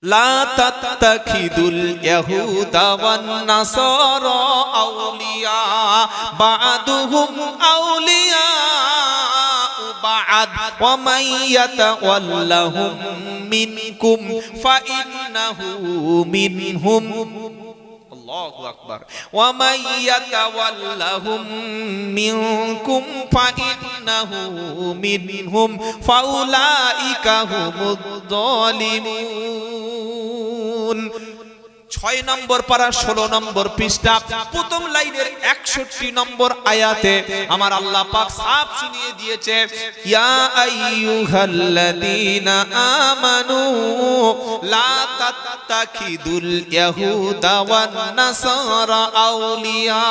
লা তাত্তাখিদুল ইয়াহুদা ওয়ান নাসারা আউলিয়া বা'দুহুম আউলিয়া বা'দ ওয়া মান ইয়াতাওয়াল্লাহুম মিনকুম ফাইন্নাহু মিনহুম আল্লাহু আকবার ওয়া মান ইয়াতাওয়াল্লাহুম মিনকুম ফাইন্নাহু মিনহুম ফাউলাইকা হুমুদ যালিমুন। 6 নম্বর পারা 16 নম্বর পৃষ্ঠা প্রথম লাইনের 61 নম্বর আয়াতে আমার আল্লাহ পাক সাফ শুনিয়ে দিয়েছে, ইয়া আইয়ুহাল্লাযীনা আমানু লা তাত্তাখিদুল ইয়াহুদা ওয়ান নাসারা আউলিয়া।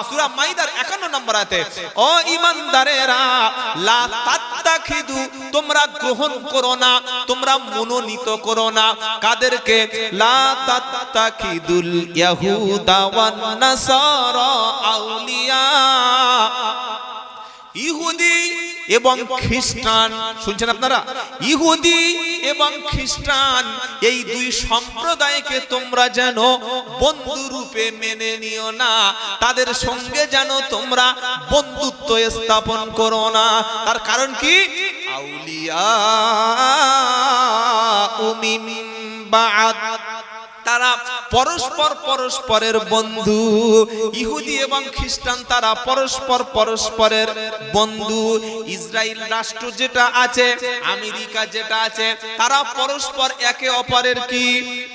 সূরা মাইদার 51 নম্বর আয়াতে, ও ঈমানদারেরা লা তাত্তাখিদু, তোমরা গ্রহণ করো না, তোমরা মনোনীত করো না কাদেরকে? লা তাত্তাখিদুল ইয়াহুদা ওয়ান নাসারা আউলিয়া, ইহুদি এবং খ্রিস্টান। শুনছেন আপনারা? ইহুদি এবং খ্রিস্টান এই দুই সম্প্রদায়কে তোমরা যেন বন্ধু রূপে মেনে নিও না, তাদের সঙ্গে যেন তোমরা বন্ধুত্ব স্থাপন করো না। তার কারণ কি? আউলিয়া মিন বা'দ, তারা পরস্পরের বন্ধু। ইহুদি এবং খ্রিস্টান তারা পরস্পরের বন্ধু। ইসরায়েল রাষ্ট্র যেটা আছে, আমেরিকা যেটা আছে, তারা পরস্পর একে অপরের কি?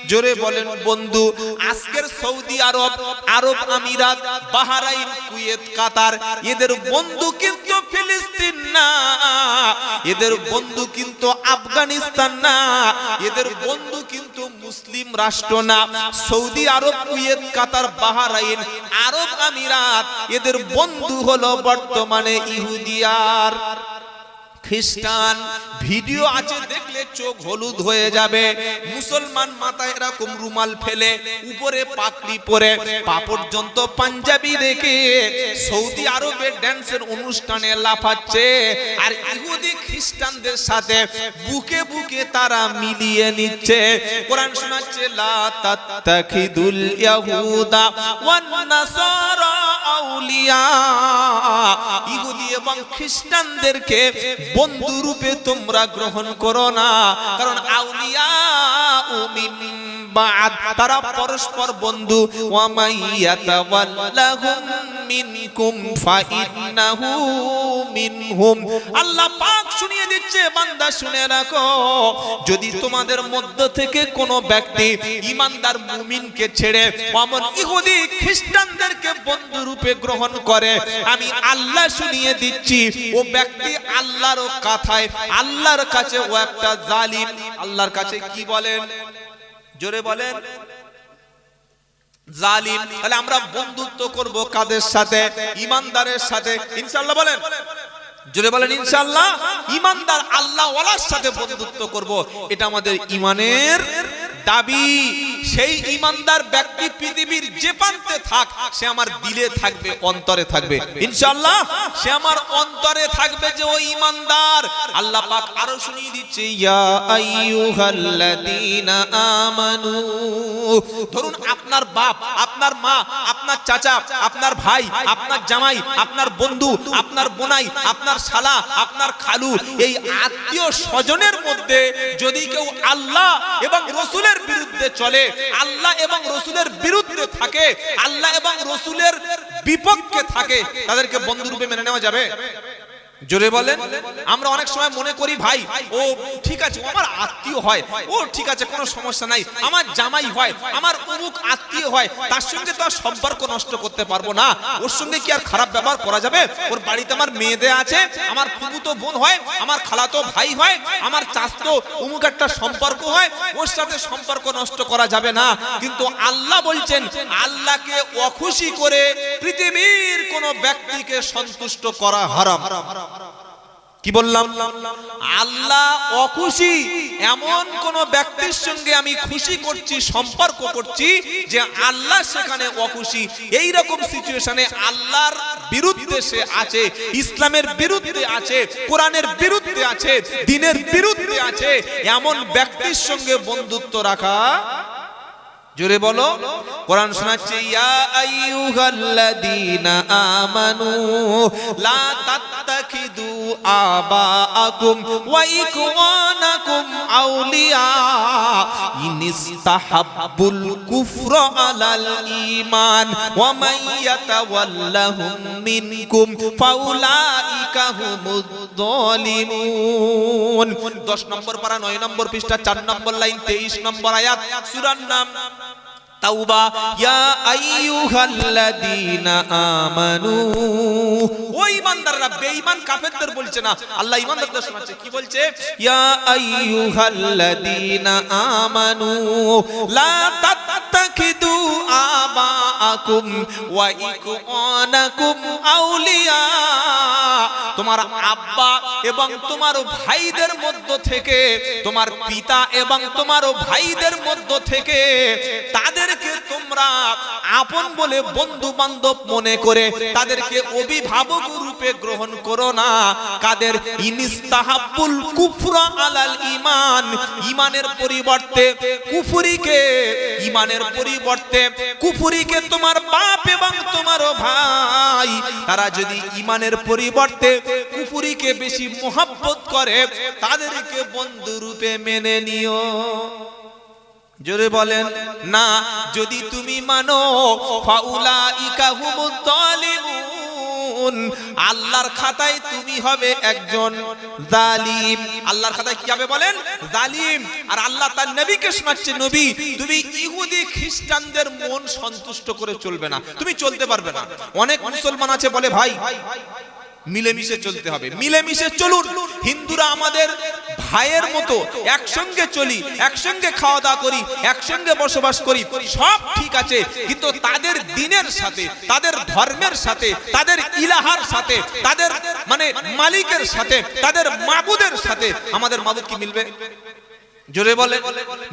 জোরে বলেন বন্ধু। আজকের সৌদি আরব আমিরাত, বাহরাইন, কুয়েত, কাতার, এদের বন্ধু কিন্তু ফিলিস্তিন না, এদের বন্ধু কিন্তু আফগানিস্তান না, এদের বন্ধু কিন্তু মুসলিম রাষ্ট্র না। সৌদি আরব, কুয়েত, কাতার, বাহরাইন, আরব আমিরাত, এদের বন্ধু হলো বর্তমানে ইহুদি আর খ্রিস্টান। ভিডিও আছে, দেখলে চোখ হলুদ হয়ে যাবে। মুসলমান মাথায় এরকম রুমাল ফেলে, উপরে পাগড়ি পরে, পা পর্যন্ত পাঞ্জাবি রেখে সৌদি আরবে ড্যান্সের অনুষ্ঠানে লাফাচ্ছে, আর ইহুদি খ্রিস্টানদের সাথে বুকে বুকে তারা মিলিয়ে নিচ্ছে। কোরআন শোনাচ্ছে, লা তাত্তাখিদুল ইয়াহুদা ওয়ান নাসারা আউলিয়া, ইহুদি এবং খ্রিস্টানদেরকে বন্ধু রূপে তোমরা গ্রহণ করো না, কারণ আউলিয়া মিন বা'দ, তারা পরস্পর বন্ধু। ওয়া মান ইয়াতাওয়াল্লাহুম মিনকুম ফাইন্নাহু মিনহুম। আল্লাহ পাক শুনিয়ে দিচ্ছে, বান্দা শুনে রাখো, যদি তোমাদের মধ্য থেকে কোনো ব্যক্তি ঈমানদার মুমিনকে ছেড়ে অমন ইহুদি খ্রিস্টানদেরকে বন্ধু রূপে গ্রহণ করে, আমি আল্লাহ শুনিয়ে দিচ্ছি ও ব্যক্তি আল্লাহর কথায়, আল্লাহর কাছে ও একটা জালিম। আল্লাহর কাছে কি বলেন? জোরে বলেন, জালিম। তাহলে আমরা বন্ধুত্ব করব কাদের সাথে? ঈমানদারের সাথে, ইনশাআল্লাহ বলেন, জোরে বলেন ইনশাআল্লাহ। ঈমানদার আল্লাহ ওয়ালার সাথে বন্ধুত্ব করব, এটা আমাদের ঈমানের দাবি। সেই ঈমানদার ব্যক্তি পৃথিবীর যে প্রান্তে থাক, সে আমার দিলে থাকবে, অন্তরে থাকবে, ইনশাআল্লাহ সে আমার অন্তরে থাকবে যে ও ঈমানদার। আল্লাহ পাক আরো শুনিয়ে দিচ্ছে, ইয়া আইয়ুহাল্লাযীনা আমানু। ধরুন আপনার বাপ, আপনার মা, আপনার চাচা, আপনার ভাই, আপনার জামাই, আপনার বন্ধু, আপনার বোনাই, আপনার শালা, আপনার খালু, এই আত্মীয় স্বজনের মধ্যে যদি কেউ আল্লাহ এবং রাসূলের বিরুদ্ধে চলে, আল্লাহ এবং রাসূলের বিরুদ্ধে থাকে, আল্লাহ এবং রাসূলের বিপক্ষে থাকে, তাদেরকে বন্ধু রূপে মেনে নেওয়া যাবে? জোরে বলেন। আমরা অনেক সময় মনে করি, ভাই ও ঠিক আছে, ও আমার আত্মীয় হয়, ও ঠিক আছে, কোনো সমস্যা নাই, আমার জামাই হয়, আমার অমুক আত্মীয় হয়, তার সঙ্গে তো আর সম্পর্ক নষ্ট করতে পারবো না, ওর সঙ্গে কি আর খারাপ ব্যবহার করা যাবে? ওর বাড়িতে আমার মেয়েদের আছে, আমার ফুফুতো বোন হয়, আমার খালাতো ভাই হয়, আমার চাচতো অমুক একটা সম্পর্ক হয়, ওর সাথে সম্পর্ক নষ্ট করা যাবে না। কিন্তু আল্লাহ বলছেন, আল্লাহকে অখুশি করে পৃথিবীর কোন ব্যক্তিকে সন্তুষ্ট করা হারাম। কি বললাম? আল্লাহ অখুশি এমন কোন ব্যক্তির সঙ্গে আমি খুশি করছি, সম্পর্ক করছি যে আল্লাহ সেখানে অখুশি, এই রকম সিচুয়েশনে আল্লাহর বিরুদ্ধে সে আছে, ইসলামের বিরুদ্ধে আছে, কোরআনের বিরুদ্ধে আছে, দ্বীনের বিরুদ্ধে আছে, এমন ব্যক্তির সঙ্গে বন্ধুত্ব রাখা, জোরে বলো, কোরআন শোনাচ্ছে, ইয়া আইয়ুহাল্লাযীনা আমানু লা তাত্তাখিদু আবাআকুম ওয়া ইখওয়ানাকুম আউলিয়া ইনিস্তাহাব্বুল কুফরা আলাল ঈমান ওয়া মান ইয়াতাওয়াল্লাহুম মিনকুম ফাউলাইকা হুমুদ যালিমুন। 10 নম্বর পারা 9 নম্বর পৃষ্ঠা 4 নম্বর লাইন 23 নম্বর আয়াত, সূরার নাম তাওবা। ইয়া আইয়ুহাল্লাযীনা আমানু, ওই ইমানদাররা, বেঈমান কাফেরদের বলছে না, আল্লাহ ইমানদারদের শোনাচ্ছে, কি বলছে? ইয়া আইয়ুহাল্লাযীনা আমানু লা তাত্তাখিদু আবাআকুম ওয়া ইখওয়ানাকুম আউলিয়া, তোমার আব্বা এবং তোমার ভাইদের মধ্য থেকে, তোমার পিতা এবং তোমার ভাইদের মধ্য থেকে তাদেরকে তোমরা আপন বলে, বন্ধু বান্ধব মনে করে তাদেরকে অভিভাবক রূপে গ্রহণ করো না। কাদের? ইনিস্তাহাব্বুল কুফরা আলাল ঈমান, ঈমানের পরিবর্তে কুফরিকে, ঈমানের পরিবর্তে কুফরিকে তোমার বাপ এবং তোমার ভাই, তারা যদি ঈমানের পরিবর্তে কুফরিকে বেশি মোহাব্বত করে, তাদেরকে বন্ধু রূপে মেনে নিও। জোরে বলেন না। যদি তুমি মানো, ফাউলাইকা হুমুদ যালিমুন, আল্লাহর খাতায় তুমি হবে একজন জালিম। আল্লাহর খাতায় কি হবে বলেন? জালিম। আর আল্লাহ তার নবীকে শোনাচ্ছে, নবী তুমি ইহুদি খ্রিস্টানদের মন সন্তুষ্ট করে চলবে না, তুমি চলতে পারবে না। অনেক মুসলমান আছে বলে, ভাই মিলেমিশে চলতে হবে, মিলেমিশে চলুন, হিন্দুরা আমাদের ভাইয়ের মতো, একসঙ্গে চলি, একসঙ্গে খাওয়া দাওয়া করি, একসঙ্গে বসবাস করি, সব ঠিক আছে, কিন্তু তাদের দ্বীনের সাথে, তাদের ধর্মের সাথে, তাদের ইলাহার সাথে, তাদের মানে মালিকের সাথে, তাদের মাবুদের সাথে আমাদের মাবুদ কি মিলবে? জোরে বলে,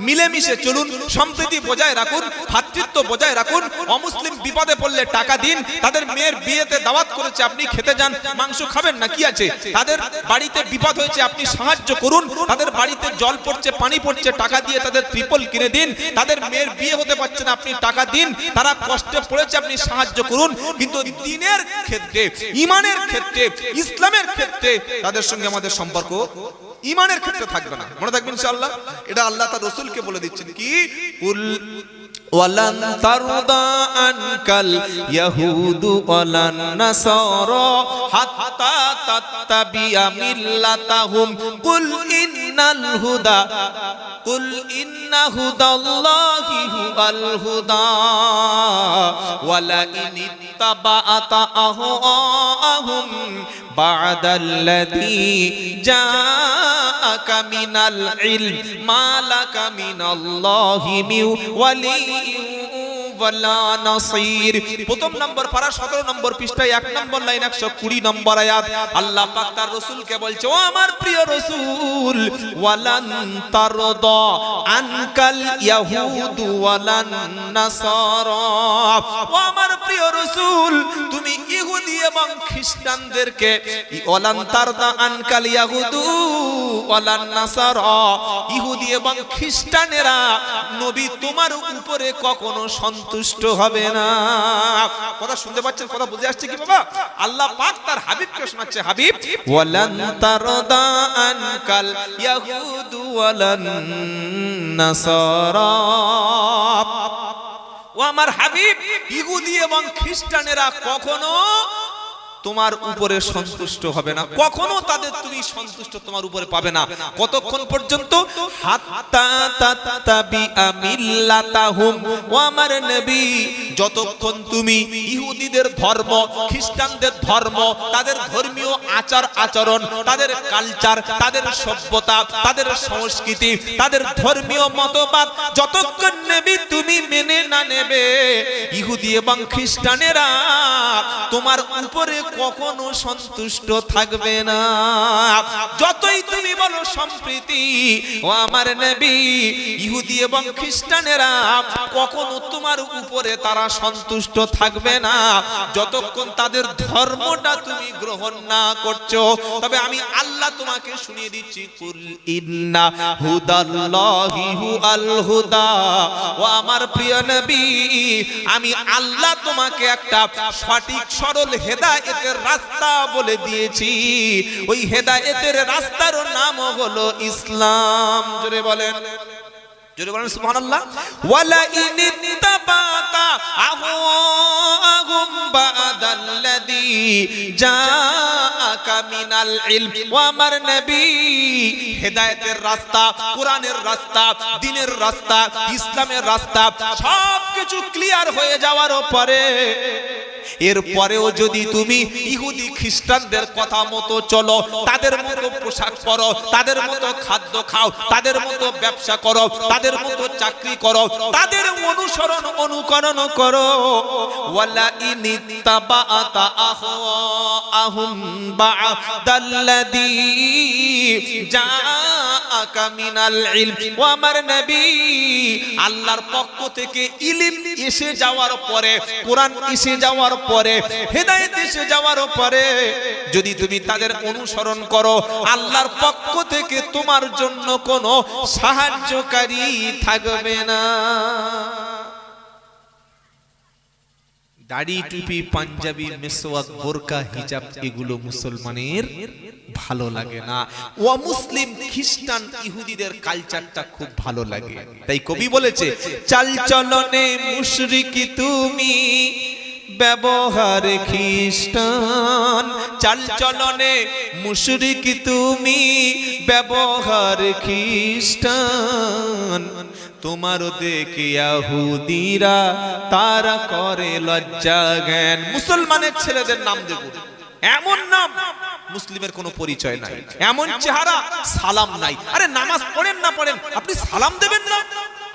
মিলেমিশে চলুন, সম্প্রীতি বজায় রাখুন, ভ্রাতৃত্ব বজায় রাখুন। অমুসলিম বিপদে পড়লে টাকা দিন, তাদের মেয়ের বিয়েতে দাওয়াত করেছে, আপনি খেতে যান, মাংস খাবেন না, কি আছে? তাদের বাড়িতে বিপদ হয়েছে, আপনি সাহায্য করুন। তাদের বাড়িতে জল পড়ছে, পানি পড়ছে, টাকা দিয়ে তাদের ত্রিপল কিনে দিন। তাদের মেয়ের বিয়ে হতে পারছে না, আপনি টাকা দিন। তারা কষ্টে পড়েছে, আপনি সাহায্য করুন। কিন্তু দ্বীনের ক্ষেত্রে, ঈমানের ক্ষেত্রে, ইসলামের ক্ষেত্রে তাদের সঙ্গে আমাদের সম্পর্ক ঈমানের ক্ষেত্রে থাকবে না। মনে থাকবে ইনশাআল্লাহ। এটা আল্লাহ তার রাসূলকে বলে দিচ্ছেন, কি কুল ওয়ালান তারদা আনকাল ইয়াহুদু ওয়ালান নাসারা হাত্তা তাত্তাবিয়া মিল্লাতাহুম কুল ইন্নাল হুদা কুল ইন্না হুদাল্লাহি হুয়াল হুদা ওয়ালা ইন ইত্তাবাআতা আহওয়াহুম বা'দাল্লাযী জাআকা মিনাল ইলম মা লাকা মিনাল্লাহি মিন ওয়ালিয়্যিন ওয়ালা নাসীর। প্রথম নম্বর পারা 17 নম্বর পৃষ্ঠায় 1 নম্বর লাইন 120 নম্বর আয়াত, আল্লাহ পাক তার রাসূলকে বলছে, ও আমার প্রিয় রাসূল, ওয়ালান তারদা আনকাল ইয়াহুদু ওয়ালান নাসারা, ও আমার প্রিয় রাসূল, তুমি ইহুদি এবং খ্রিস্টানদেরকে, ওয়ালান তারদা আনকাল ইয়াহুদু ওয়ালান নাসারা, ইহুদি এবং খ্রিস্টানেরা নবী তোমার উপরে কখনো সন্তুষ্ট হবে না। কথা শুনতে পাচ্ছেন? কথা বুঝে আসছে কি বাবা? আল্লাহ পাক তার হাবিবকে শোনাচ্ছে, হাবিব ওয়ালান তারদা আনকাল ইয়াহুদু ওয়ালান নাসারা, ও আমার হাবিব, ইহুদি এবং খ্রিস্টানেরা কখনো তোমার উপরে সন্তুষ্ট হবে না, কখনো তাদের তুমি সন্তুষ্ট তোমার উপরে পাবে না। কতক্ষণ পর্যন্ত? হাত্তা তাত্তাবিআ মিল্লাতাহুম, ও আমার নবী, যতক্ষণ তুমি ইহুদিদের ধর্ম, খ্রিস্টানদের ধর্ম, তাদের ধর্মীয় আচার আচরণ, তাদের কালচার, তাদের সভ্যতা, তাদের সংস্কৃতি, তাদের ধর্মীয় মতবাদ যতক্ষণ নেবে তুমি মেনে না নেবে, ইহুদি এবং খ্রিস্টানেরা তোমার উপরে কখনো সন্তুষ্ট থাকবে না। যতই তুমি বলো সম্প্রীতি, ও আমার নবী, ইহুদি এবং খ্রিস্টানেরা কখনো তোমার উপরে তারা সন্তুষ্ট থাকবে না যতক্ষণ তাদের ধর্মটা তুমি গ্রহণ না করছো। তবে আমি আল্লাহ তোমাকে শুনিয়ে দিচ্ছি, কুল ইন্না হুদাল্লাহি হুয়াল হুদা। ও আমার প্রিয় নবী, আমি আল্লাহ তোমাকে একটা সঠিক সরল হেদায়েতের রাস্তা বলে দিয়েছি। ওই হেদায়েতের রাস্তার নাম হলো ইসলাম। জোরে বলেন, জোরে বলেন সুবহানাল্লাহ। ওয়ালা ইনিত্তাবাতা আহওয়াহুম বাদাল্লাযী জাআকা মিনাল ইলম। ওয়া আমার নবী, হেদায়েতের রাস্তা, কোরআনের রাস্তা, দ্বীনের রাস্তা, ইসলামের রাস্তা সবকিছু ক্লিয়ার হয়ে যাওয়ার পরে, এরপরেও যদি তুমি ইহুদি খ্রিস্টানদের কথা মতো চলো, তাদের মতো পোশাক পরো, তাদের মতো খাদ্য খাও, তাদের মতো ব্যবসা করো, তাদের মতো চাকরি করো, তাদের অনুসরণ অনুকরণ করো, ওয়ালা ইনিত্তাবাতা আহওয়াহুম বাদাল্লাযী জাআকা মিনাল ইলম। ও আমার নবী, আল্লাহর পক্ষ থেকে ইলম এসে যাওয়ার পরে, কোরআন এসে যাওয়ার পরে, হেদায়েত এসে যাওয়ার পরে যদি তুমি তাদের অনুসরণ করো, আল্লাহর পক্ষ থেকে তোমার জন্য কোনো সাহায্যকারী থাকবে না। দাড়ি, টুপি, পাঞ্জাবি, মেসওয়াক, বোরকা, হিজাব এগুলো মুসলমানের ভালো লাগে না। ও মুসলিম খ্রিস্টান ইহুদিদের কালচারটা খুব ভালো লাগে। তাই কবি বলেছে, চাল চলনে মুশরিকি তুমি, ব্যবহারে খ্রিস্টান। চাল চলনে মুশরিকি তুমি, ব্যবহারে খ্রিস্টান। তোমার দেখে ইহুদিরা তারা করে লজ্জা জ্ঞান। মুসলমানের ছেলেদের নাম দেখুন, এমন নাম মুসলিমের কোনো পরিচয় নাই, এমন চেহারা, সালাম নাই। আরে নামাজ পড়েন না পড়েন, আপনি সালাম দেবেন না?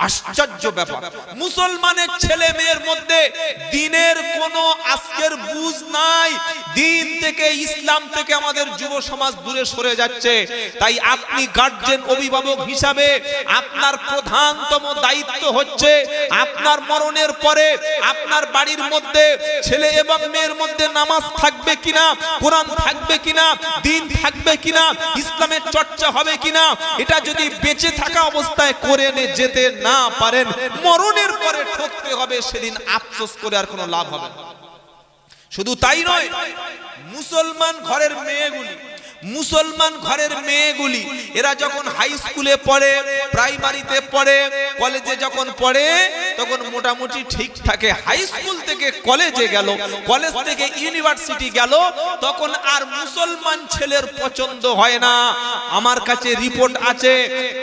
আশ্চর্য ব্যাপার। মুসলমানের ছেলে মেয়ের মধ্যে দিনের কোনো আজকের বুঝ নাই। দিন থেকে, ইসলাম থেকে আমাদের যুব সমাজ দূরে সরে যাচ্ছে। তাই আপনি গার্জিয়ান, অভিভাবক হিসাবে আপনার প্রধানতম দায়িত্ব হচ্ছে আপনার মরণের পরে আপনার বাড়ির মধ্যে ছেলে এবং মেয়ের মধ্যে নামাজ থাকবে কিনা, কোরআন থাকবে কিনা, দিন থাকবে কিনা, ইসলামের চর্চা হবে কিনা, এটা যদি বেঁচে থাকা অবস্থায় করে যেতে না পারেন, মরণের পরে ঠকতে হবে। সেদিন আফসোস করে আর কোনো লাভ হবে না। শুধু তাই নয়, মুসলমান ঘরের মেয়েগুলি এরা যখন হাই স্কুলে পড়ে, প্রাইমারিতে পড়ে, কলেজে যখন পড়ে, তখন মোটামুটি ঠিক থাকে। হাই স্কুল থেকে কলেজে গেল, কলেজ থেকে ইউনিভার্সিটি গেল, তখন আর মুসলমান ছেলের পছন্দ হয় না। আমার কাছে রিপোর্ট আছে,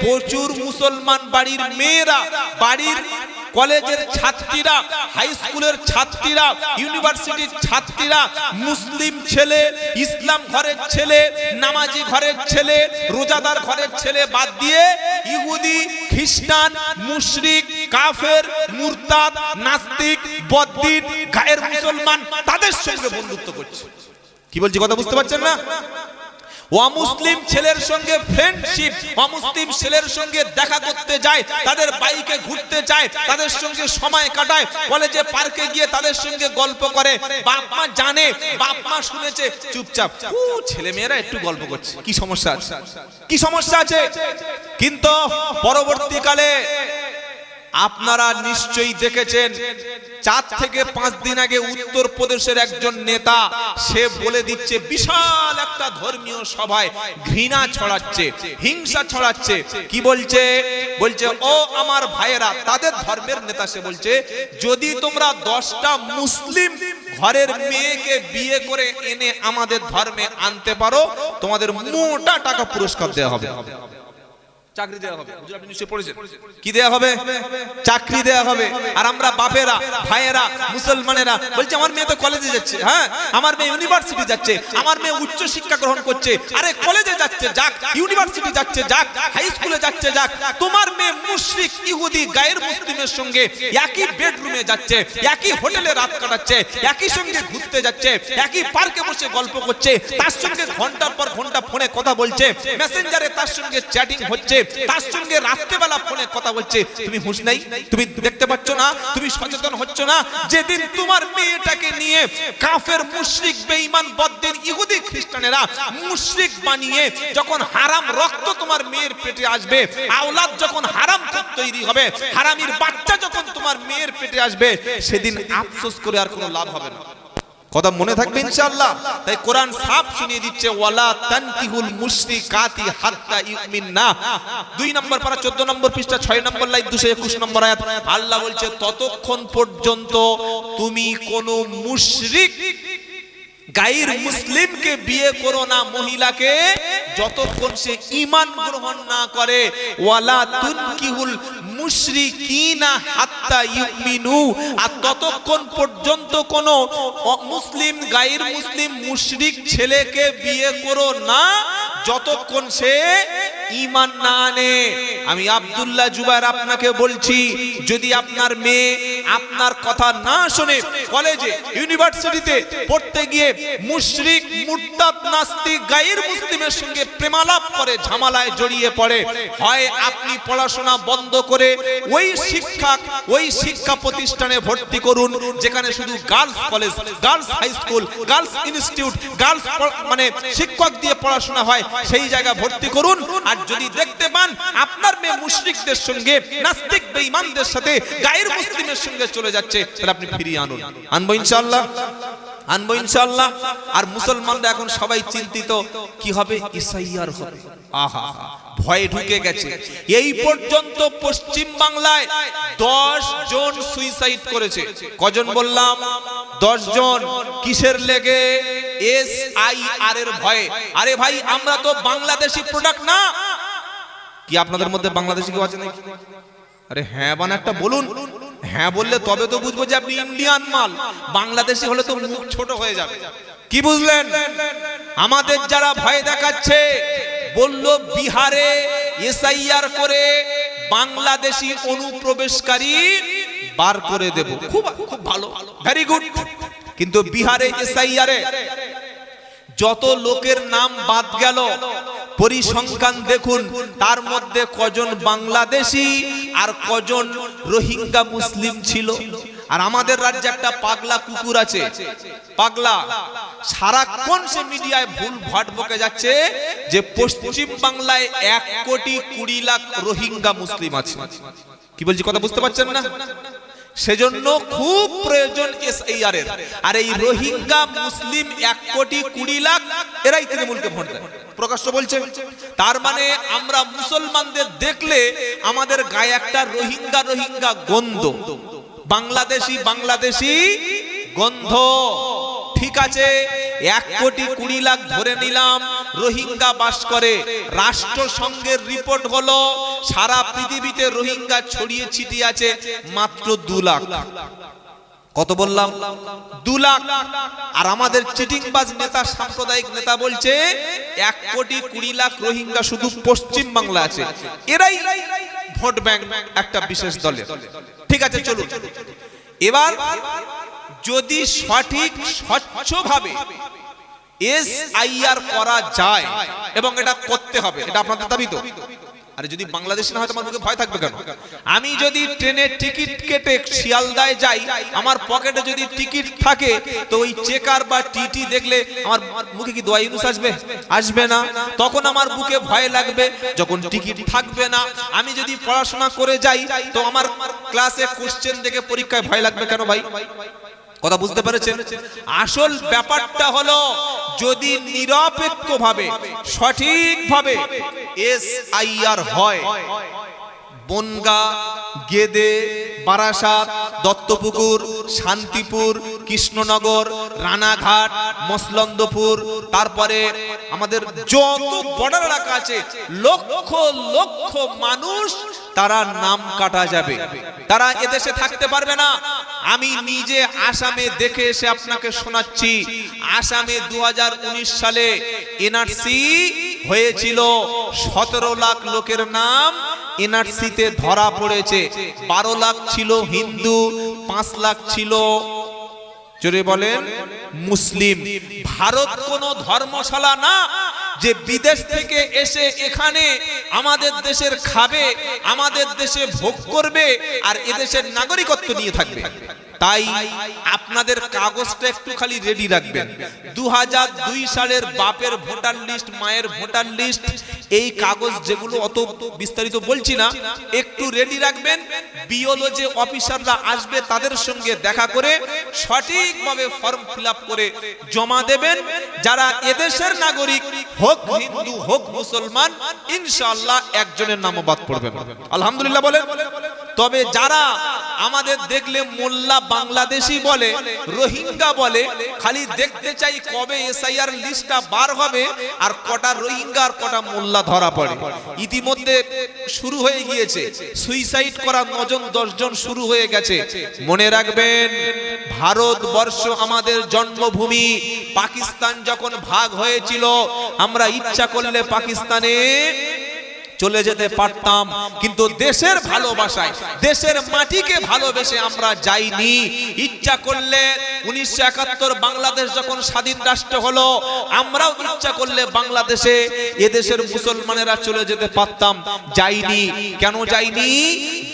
প্রচুর মুসলমান বাড়ির মেয়েরা, বাড়ির কলেজের ছাত্রীরা, হাই স্কুলের ছাত্রীরা, ইউনিভার্সিটির ছাত্রীরা মুসলিম ছেলে, ইসলাম ঘরের ছেলে, নামাজি ঘরের ছেলে, রোজাদার ঘরের ছেলে বাদ দিয়ে ইহুদি, খ্রিস্টান, মুশরিক, কাফের, মুরতাদ, নাস্তিক, বদ্দিন, গায়ের মুসলমান, তাদের সঙ্গে বন্ধুত্ব করছে। কি বলছি কথা বুঝতে পারছেন না? অমুসলিম ছেলের সঙ্গে ফ্রেন্ডশিপ, অমুসলিম ছেলের সঙ্গে দেখা করতে যায়, তাদের বাইকে ঘুরতে যায়, তাদের সঙ্গে সময় কাটায়, কলেজে পার্কে গিয়ে তাদের সঙ্গে গল্প করে। বাপ মা জানে, বাপ মা শুনেছে, চুপচাপ ছেলে মেয়েরা একটু গল্প করছে, কি সমস্যা আছে, কি সমস্যা আছে? কিন্তু পরবর্তীকালে আপনারা নিশ্চয়ই দেখেছেন, 4 থেকে 5 দিন আগে উত্তরপ্রদেশের একজন নেতা সে বলে দিচ্ছে, বিশাল একটা ধর্মীয় সভায় ঘৃণা ছড়াচ্ছে, হিংসা ছড়াচ্ছে। কি বলছে? বলছে, ও আমার ভাইয়েরা, তাদের ধর্মের নেতা সে বলছে, যদি তোমরা 10টা মুসলিম ঘরের মেয়েকে বিয়ে করে এনে আমাদের ধর্মে আনতে পারো, তোমাদের মোটা টাকা পুরস্কার দেওয়া হবে। চাকরি দেওয়া হবে। হুজুর আপনি নিশ্চয়ই পড়েছেন, কি দেওয়া হবে? চাকরি দেওয়া হবে। আর আমরা বাপেরা, ভাইয়েরা, মুসলমানেরা বলছে আমার মেয়ে তো কলেজে যাচ্ছে, হ্যাঁ আমার মেয়ে ইউনিভার্সিটি যাচ্ছে, আমার মেয়ে উচ্চ শিক্ষা গ্রহণ করছে। আরে কলেজে যাচ্ছে যাক, ইউনিভার্সিটি যাচ্ছে যাক, হাই স্কুলে যাচ্ছে যাক, তোমার মেয়ে মুশরিক ইহুদি গায়ের মুসলিমের সঙ্গে একই বেডরুমে যাচ্ছে, একই হোটেলে রাত কাটাচ্ছে, একই সঙ্গে ঘুরতে যাচ্ছে, একই পার্কে বসে গল্প করছে, তার সঙ্গে ঘন্টার পর ঘন্টা ফোনে কথা বলছে, মেসেঞ্জারে তার সঙ্গে চ্যাটিং হচ্ছে, তার সঙ্গে রাত্রেবেলা ফোনে কথা বলছে। তুমি হুঁশ নাই? তুমি দেখতে পাচ্ছ না? তুমি সচেতন হচ্ছ না? যেদিন তোমার মেয়েটাকে নিয়ে কাফের মুশরিক বেঈমান বদ্দিন ইহুদি খ্রিস্টানেরা মুশরিক বানিয়ে যখন হারাম রক্ত তোমার মেয়ের পেটে আসবে, আওলাদ যখন হারাম তৈরি হবে, হারামির বাচ্চা যখন তোমার মেয়ের পেটে আসবে, সেদিন আফসোস করে আর কোনো লাভ হবে না। কথা মনে থাকবে ইনশাআল্লাহ। তাই কোরআন সাফ শুনিয়ে দিচ্ছে ওয়ালা তানকিহুল মুশরিকাতি হাত্তা ইউমিননা। 2 নম্বর পারা 14 নম্বর পৃষ্ঠা 6 নম্বর লাইন 221 নম্বর আয়াত। আল্লাহ বলছে ততক্ষণ পর্যন্ত তুমি কোন মুশরিক গায়ের মুসলিমকে বিয়ে করো না, মহিলাকে, যতক্ষণ সে ঈমান গ্রহণ না করে। ওয়ালা তুনকিহুল মুশরিকিনা হাত্তা ইউমিনু। আর ততক্ষণ পর্যন্ত কোন মুসলিম গায়ের মুসলিম মুশরিক ছেলেকে বিয়ে করো না যতক্ষণ সে ঈমান না আনে। আমি আব্দুল্লাহ জুবায়ের আপনাকে বলছি, যদি আপনার মেয়ে আপনার কথা না শুনে কলেজে ইউনিভার্সিটিতে পড়তে গিয়ে মুশরিক মুরতাদ নাস্তিক গায়ের মুসলিমের সঙ্গে প্রেমালাপ করে ঝামেলায় জড়িয়ে পড়ে, হয় আপনি পড়াশোনা বন্ধ করে ওই শিক্ষা প্রতিষ্ঠানে ভর্তি করুন যেখানে শুধু girls college, girls high school, girls institute, girls মানে শিক্ষক দিয়ে পড়াশোনা হয়, সেই জায়গা ভর্তি করুন। আর যদি দেখতে পান আপনার মেয়ে মুশরিকদের সঙ্গে, নাস্তিক বেঈমানদের সাথে গায়ের মুসলিমের সঙ্গে চলে যাচ্ছে, তাহলে আপনি ফিরিয়ে আনুন। আনবো ইনশাআল্লাহ, আনবো ইনশাআল্লাহ। আর মুসলমানরা এখন সবাই চিন্তিত কি হবে, ইসাইয়ার হবে। আহা, ভয়ে ঢুকে গেছে। এই পর্যন্ত পশ্চিম বাংলায় 10 জন সুইসাইড করেছে। কজন বললাম? 10 জন। কিসের লেগে? SIR এর ভয়ে। আরে ভাই আমরা তো বাংলাদেশি প্রোডাক্ট না। কি আপনাদের মধ্যে বাংলাদেশি কেউ আছে নাকি? আরে হ্যাঁ বান একটা বলুন। হ্যাঁ বললে তবে তো বুঝবো যে আপনি ইন্ডিয়ান মাল। বাংলাদেশি হলে তো মুখ ছোট হয়ে যাবে। কি বুঝলেন? আমাদের যারা ভয় দেখাচ্ছে, বললো বিহারে SIR করে বাংলাদেশি অনুপ্রবেশকারী বার করে দেব। খুব খুব ভালো, ভেরি গুড। কিন্তু বিহারে SIR এ যত লোকের নাম বাদ গেল, পরিসংখ্যান দেখুন, তার মধ্যে কজন বাংলাদেশি আর কজন রোহিঙ্গা মুসলিম ছিল। আর আমাদের রাজ্যে একটা পাগলা কুকুর আছে, পাগলা, সারাক্ষণ সে মিডিয়ায় ভুল ভাট বকে যাচ্ছে যে পশ্চিম বাংলায় 1,20,00,000 রোহিঙ্গা মুসলিম আছে। কি বলছি কথা বুঝতে পারছেন না? সেজন্য খুব প্রয়োজন SIR এর। আর এই রোহিঙ্গা মুসলিম 1,20,00,000 এরাই তৃণমূলকে ভোট দেয়, প্রকাশ্য বলছে। তার মানে আমরা মুসলমানদের দেখলে আমাদের গায়ে একটা রোহিঙ্গা রোহিঙ্গা গন্ধ, বাংলাদেশি বাংলাদেশি গন্ধ। ঠিক আছে, 1,20,00,000 ধরে নিলাম রোহিঙ্গা বাস করে। রাষ্ট্রসংঘের রিপোর্ট হলো সারা পৃথিবীতে রোহিঙ্গা ছড়িয়ে ছিটিয়ে আছে মাত্র 2 লাখ। কত বললাম? 2 লাখ। আর আমাদের চিটিংবাজ নেতা, সাম্প্রদায়িক নেতা বলছে 1,20,00,000 রোহিঙ্গা শুধু পশ্চিম বাংলা আছে। এরাই ভোট ব্যাংক একটা বিশেষ দলের। ঠিক আছে, চলুন এবার যদি সঠিক স্বচ্ছভাবে SIR করা যায়, এবং এটা করতে হবে, এটা আপনাদের দাবি তো? আরে যদি বাংলাদেশ না হয় তোমার মুখে ভয় থাকবে কেন? আমি যদি ট্রেনের টিকিট কেটে শিয়ালদায় যাই, আমার পকেটে যদি টিকিট থাকে, তো ওই চেকার বা টিটি দেখলে আমার মুখে কি দোয়া ইউনুস আসবে? আসবে না। তখন আমার বুকে ভয় লাগবে। যখন টিকিট থাকবে না, আমি যদি পড়াশোনা করে যাই, তো আমার ক্লাসে কোশ্চেন দেখে পরীক্ষায় ভয় লাগবে কেন ভাই? কথা বুঝতে পেরেছেন? আসল ব্যাপারটা হলো যদি নিরপেক্ষভাবে সঠিকভাবে SIR হয়, বনগা, গেদে, বারাসাত, দত্তপুকুর, শান্তিপুর, কৃষ্ণনগর, রানাঘাট, মসলন্দপুর, তারপরে আমাদের যত বর্ডার এলাকা আছে লক্ষ লক্ষ মানুষ তারা নাম কাটা যাবে, তারা এদেশে থাকতে পারবে না। আমি নিজে আসামে দেখে এসে আপনাকে শোনাচ্ছি। আসামে 2019 সালে এনআরসি হয়েছিল, 17 লাখ লোকের নাম এনআরসিতে ধরা পড়েছে। 12 লাখ ছিল হিন্দু, 5 লাখ ছিল, জোরে বলেন, মুসলিম। ভারত কোনো ধর্মশালা না যে বিদেশ থেকে এসে এখানে আমাদের দেশের খাবে, আমাদের দেশে ভোগ করবে আর এদেশের নাগরিকত্ব নিয়ে থাকবে। তাই আপনাদের কাগজটা একটু খালি রেডি রাখবেন। 2002 সালের বাপের ভোটার লিস্ট, মায়ের ভোটার লিস্ট, এই কাগজ যেগুলো অত বিস্তারিত বলছি না, একটু রেডি রাখবেন। বিওলজি অফিসাররা আসবে, তাদের সঙ্গে দেখা করে সঠিকভাবে ফর্ম ফিলআপ করে জমা দেবেন। যারা এদেশের নাগরিক, হোক হিন্দু হোক মুসলমান, ইনশাআল্লাহ একজনের নামও বাদ পড়বে না। আলহামদুলিল্লাহ বলেন। তবে যারা আমাদের দেখলে মোল্লা বাংলাদেশি বলে, রোহিঙ্গা বলে, খালি দেখতে চাই কবে এসআইআর লিস্টটা বার হবে আর কটা রোহিঙ্গা আর কটা মোল্লা ধরা পড়ে। ইতিমধ্যে শুরু হয়ে গিয়েছে, সুইসাইড করা 9 জন শুরু হয়ে গেছে। মনে রাখবেন, ভারতবর্ষ আমাদের জন্মভূমি। পাকিস্তান যখন ভাগ হয়েছিল, আমরা ইচ্ছা করলে পাকিস্তানে চলে যেতে পারতাম, কিন্তু দেশের ভালোবাসায়, দেশের মাটিকে ভালোবেসে আমরা যাইনি। ইচ্ছা করলে 1971 বাংলাদেশ যখন স্বাধীন রাষ্ট্র হলো, আমরাও ইচ্ছা করলে বাংলাদেশে এদেশের মুসলমানেরা চলে যেতে পারতাম, যাইনি। কেন যাইনি?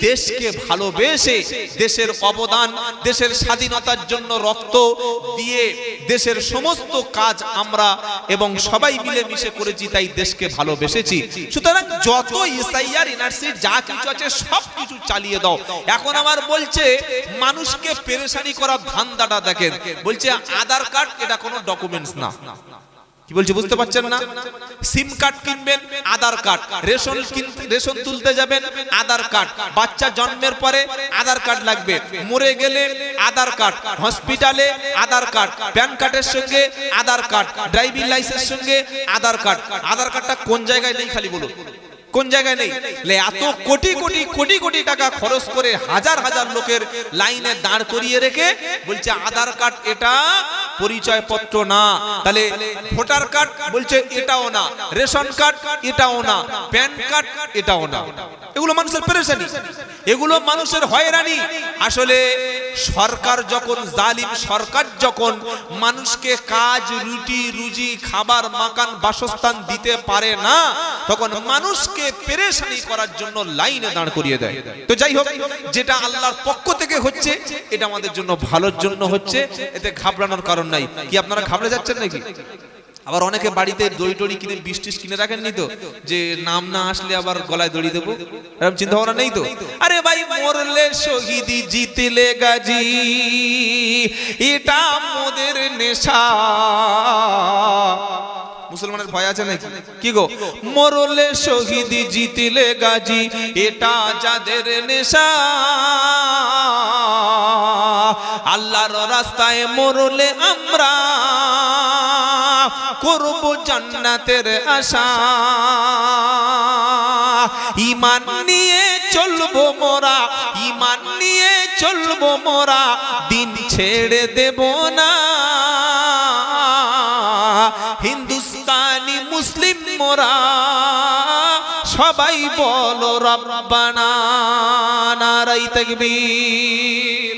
দেশকে ভালোবেসে, দেশের অবদান, দেশের স্বাধীনতার জন্য রক্ত দিয়ে দেশের সমস্ত কাজ আমরা এবং সবাই মিলে মিশে করেছি, তাই দেশকে ভালোবেসেছি। সুতরাং যত এসআইআর এনআরসি যা কিছু আছে সব কিছু চালিয়ে দাও। এখন আমার বলছে মানুষকে পেরেশানি করার ধান্দাটা দেখেন। বলছে আধার কার্ড এটা কোনো ডকুমেন্টস না। কি বলছে বুঝতে পারছেন না? সিম কার্ড কিনবেন, আধার কার্ড। রেশন তুলতে যাবেন, আধার কার্ড। বাচ্চা জন্মের পরে আধার কার্ড লাগবে, মরে গেলে আধার কার্ড, হসপিটালে আধার কার্ড, প্যান কার্ডের সঙ্গে আধার কার্ড, ড্রাইভিং লাইসেন্সের সঙ্গে আধার কার্ড। আধার কার্ডটা কোন জায়গায় নেই খালি বলুন, কোন জায়গায় নেই? এত কোটি কোটি কোটি কোটি টাকা খরচ করে হাজার হাজার লোকের লাইনে দাঁড় করিয়ে রেখে বলছে আধার কার্ড এটা পরিচয় পত্র না। তাহলে ভোটার কার্ড বলছে এটাও না, রেশন কার্ড এটাও না, প্যান কার্ড এটাও না। এগুলো মানুষের পেরেশানি, এগুলো মানুষের হয়রানি। আসলে সরকার যখন জালিম, সরকার যখন মানুষকে কাজ, রুটি রুজি, খাবার, মাকান, বাসস্থান দিতে পারে না, তখন মানুষকে পেরেশানি করার জন্য লাইনে দাঁড় করিয়ে দেয়। তো যাই হোক, যেটা আল্লাহর পক্ষ থেকে হচ্ছে এটা আমাদের জন্য ভালোর জন্য হচ্ছে, এতে ঘাবড়ানোর কারণ নাই। কি আপনারা ঘাবড়ে যাচ্ছেন নাকি? আবার অনেকে বাড়িতে দড়ি টড়ি কিনে, বিষ কিনে রাখেননি তো, যে নাম না আসলে আবার গলায় দড়ি দেবো, এরকম চিন্তা ভাবনা নেই তো? আরে ভাই, মরলে শহীদি, জিতলে গাজী, এটা মোদের নেশা। মুসলমানের ভয় আছে নাকি? কি গো, মরলে শহীদি, জিতলে গাজী, এটা যাদের নেশা। আল্লাহর রাস্তায় মরলে আমরা করব জান্নাতের আশা। ঈমান নিয়ে চলবো মোরা, ঈমান নিয়ে চলবো মোরা, দিন ছেড়ে দেব না। হিন্দুস্তানি মুসলিম মোরা, সবাই বলো রব্বানা, নারায়ে তাকবীর।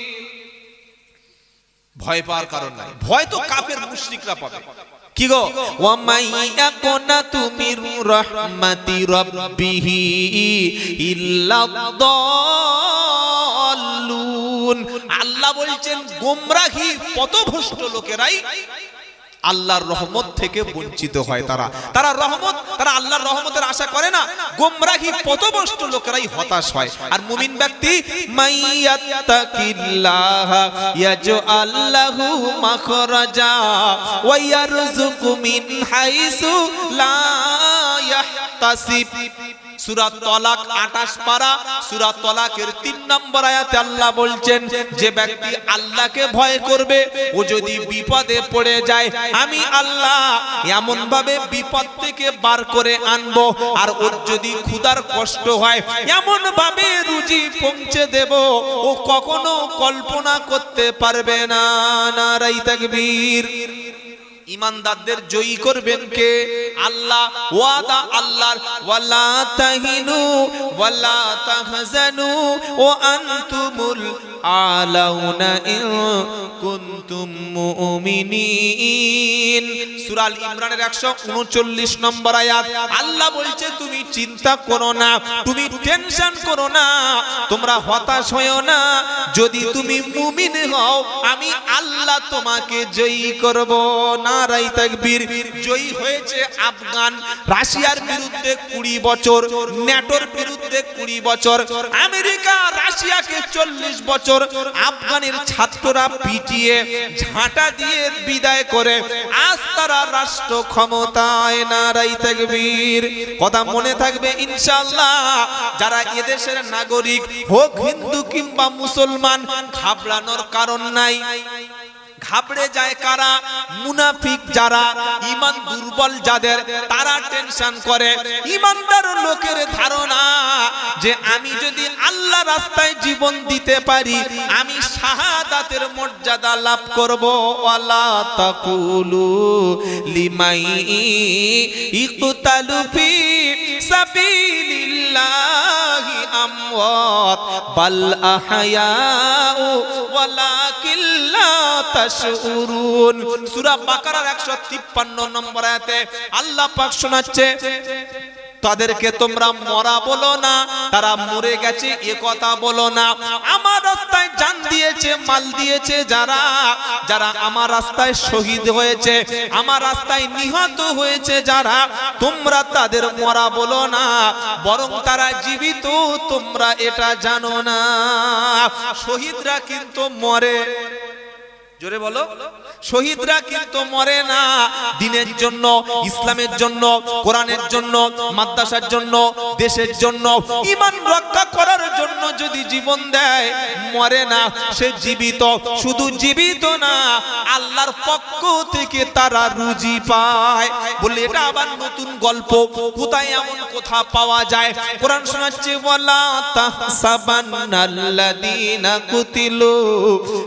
ভয় পাওয়ার কারণ নাই, ভয় তো কাফের মুশরিকরা পাবে। কি গো, ওয়া মাইয়াকুনাতু মির রাহমাতি রাব্বিহি ইল্লাদ-দাল্লুন। আল্লাহ বলছেন গোমরাহী পথভ্রষ্ট লোকেরাই আল্লাহর রহমত থেকে বঞ্চিত হয়। তারা আল্লাহর রহমতের আশা করে না। গোমরাহী পথভ্রষ্ট লোকেরাই হতাশ হয়। আর মুমিন ব্যক্তি, মাইয়াত্তাকিল্লাহ ইয়াজআল লাহু মাখরাজা ওয়া ইয়ারযুকু মিন হাইসু লা ইয়াহতাসিব। সূরা তলাক 28 পারা সূরা তলাকের 3 নম্বর আয়াতে আল্লাহ বলছেন যে ব্যক্তি আল্লাহকে ভয় করবে ও যদি বিপদে পড়ে যায় আমি আল্লাহ এমন ভাবে বিপদ থেকে বার করে আনবো আর ওর যদি ক্ষুধার কষ্ট হয় এমন ভাবে রুজি পৌঁছে দেব ও কখনো কল্পনা করতে পারবে না। নারায়ে তাকবীর। ইমানদারদের জয়ী করবেন কে? আল্লাহ। ওয়াদা আল্লাহর ওয়ালা তাহিনু ওয়ালা তাহজানু ওয়া আনতুমুল আলাউনা ইন কুনতুম মুমিনিন। সূরা আল ইমরানের 139 নম্বর আয়াত আল্লাহ বলছে তুমি চিন্তা করো না, তুমি টেনশন করো না, তোমরা হতাশ হয়ো না, যদি তুমি মুমিন হও আমি আল্লাহ তোমাকে জয়ী করব। নারায়ে তাকবীর। জয়ী হয়েছে আফগান রাশিয়ার বিরুদ্ধে 20 বছর, ন্যাটোর বিরুদ্ধে 20 বছর, আমেরিকা রাশিয়াকে 40 বছর আফগানের ছাত্ররা পিটিয়ে ঝাঁটা দিয়ে বিদায় করে আজ তারা রাষ্ট্র ক্ষমতায়। নারায়ে তাকবীর। কথা মনে থাকবে ইনশাআল্লাহ। যারা এদেশের নাগরিক হোক হিন্দু কিংবা মুসলমান, ঘাবড়ানোর কারণ নাই। ঘাবড়ে যায় কারা? মুনাফিক যারা, ঈমান দুর্বল যাদের, তারা টেনশন করে। ঈমানদার লোকের ধারণা যে আমি যদি আল্লাহ রাস্তায় জীবন দিতে পারি আমি শাহাদাতের মর্যাদা লাভ করব। ওয়ালা তাকুলু লিমাই ইকতালু ফি সাবিলিল্লাহি আমওয়াত বাল আহয়াউ ওয়ালাকিন লা তাশউরুন। সূরা বাকারার 153 নম্বর আয়াতে আল্লাহ পাক শোনাচ্ছে তাদেরকে তোমরা মরা বলো না, তারা মরে গেছে এ কথা বলো না। আমার রাস্তায় জান দিয়েছে, মাল দিয়েছে যারা, যারা আমার রাস্তায় শহীদ হয়েছে, আমার রাস্তায় নিহত হয়েছে যারা, তোমরা তাদের মরা বলো না, বরং তারা জীবিত, তোমরা এটা জানো না। শহীদরা কিন্তু মরে। জোরে বলো। শহীদরা কিন্তু মরে না। দ্বীনের জন্য, ইসলামের জন্য, কোরআনের জন্য, মাদ্রাসার জন্য, দেশের জন্য, ঈমান রক্ষা করার জন্য যদি জীবন দেয় মরে না, সে জীবিত। শুধু জীবিত না, আল্লাহর পক্ষ থেকে তারা রুজি পায়। বলে এটা আবার নতুন গল্প। কোথায় এমন কথা পাওয়া যায়? কোরআন শোনাচ্ছে ওয়ালা তাহসাবান্নাল্লাযীনা কুতিলু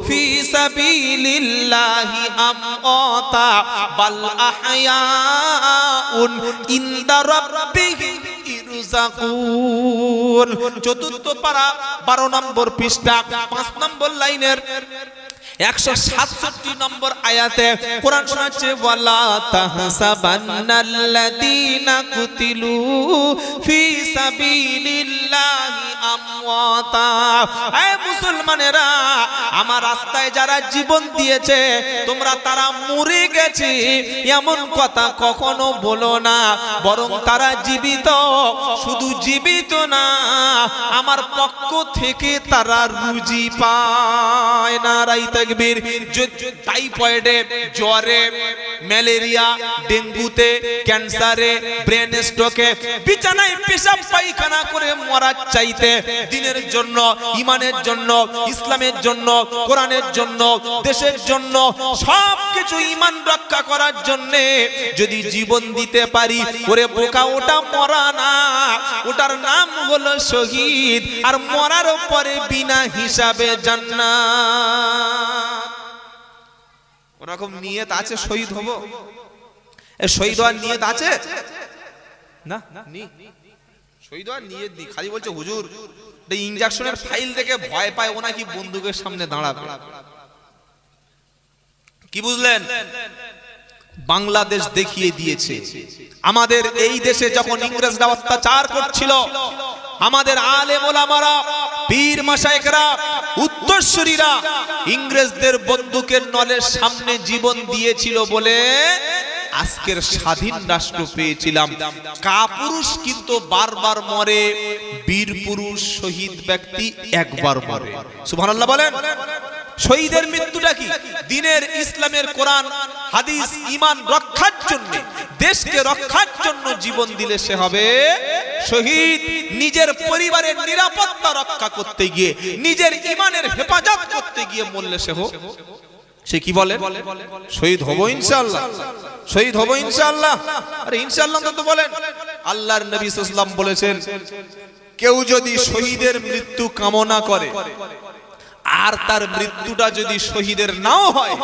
ফি সাবিলিল্লাহি আমওয়াতা বাল আহয়াউন ইনদা রাব্বিহিম ইরযাকুন। চতুর্থ পারা 12 নম্বর পৃষ্ঠা 5 নম্বর লাইনের 167 নম্বর আয়াতে কোরআন শোনাচ্ছে ওয়ালা তাহসাবান্নাল্লাযীনা কুতিলু ফি সাবিলিল্লাহি আমওয়াতা। হে মুসলমানেরা, আমার রাস্তায় যারা জীবন দিয়েছে তোমরা তারা মরে গেছে এমন কথা কখনো বলো না, বরং তারা জীবিত। শুধু জীবিত না, আমার পক্ষ থেকে তারা রুজি পায়। নারায়ে তাকবীর। টাইফয়েডে, জ্বরে, ম্যালেরিয়া, ডেঙ্গুতে, ক্যান্সারে, ব্রেন স্ট্রোকে বিছানায় পেশাব পায়খানা করে মরার চাইতে দ্বীনের জন্য, ঈমানের জন্য, ইসলামের জন্য, কোরআনের জন্য, দেশের জন্য, সবকিছু ঈমান রক্ষা করার জন্য যদি জীবন দিতে পারি, ওরে বোকা, ওটা মরা না, ওটার নাম হলো শহীদ। আর মরার পরে বিনা হিসাবে জান্নাত। ওরকম নিয়ত আছে শহীদ হব? শহীদ হওয়ার নিয়ত আছে না? শহীদ হওয়ার নিয়ত নেই, খালি বলছে হুজুর ইনজেকশনের ফাইল দেখে ভয় পায়, ও নাকি বন্দুকের সামনে দাঁড়াবে। কি বুঝলেন? বাংলাদেশ দেখিয়ে দিয়েছে। আমাদের এই দেশে যখন ইংরেজরা অত্যাচার করছিল, আমাদের আলেম ওলামারা, পীর মাশায়েখরা, উত্তরসূরিরা ইংরেজদের বন্দুকের নলের সামনে জীবন দিয়েছিল বলে আজকের স্বাধীন রাষ্ট্র পেয়েছিলাম। কাপুরুষ কিন্তু বারবার মরে, বীর পুরুষ শহীদ ব্যক্তি একবার মরে। সুবহানাল্লাহ বলেন। শহীদের মৃত্যুটা কি? দ্বীনের, ইসলামের, কোরআন হাদিস, ঈমান রক্ষার জন্য, দেশকে রক্ষার জন্য জীবন দিলে সে হবে শহীদ নিজের পরিবারের নিরাপত্তা রক্ষা করতে গিয়ে, নিজের ঈমানের হেফাজত করতে গিয়ে মরলে সে কি বলে? শহীদ হব ইনশাআল্লাহ, শহীদ হব ইনশাআল্লাহ। আরে ইনশাআল্লাহ তো বলেন। আল্লাহর নবী সাল্লাল্লাহু আলাইহি ওয়াসাল্লাম বলেছেন, কেউ যদি শহীদের মৃত্যু কামনা করে আর তার মৃত্যুটা যদি শহীদের নাও হয়,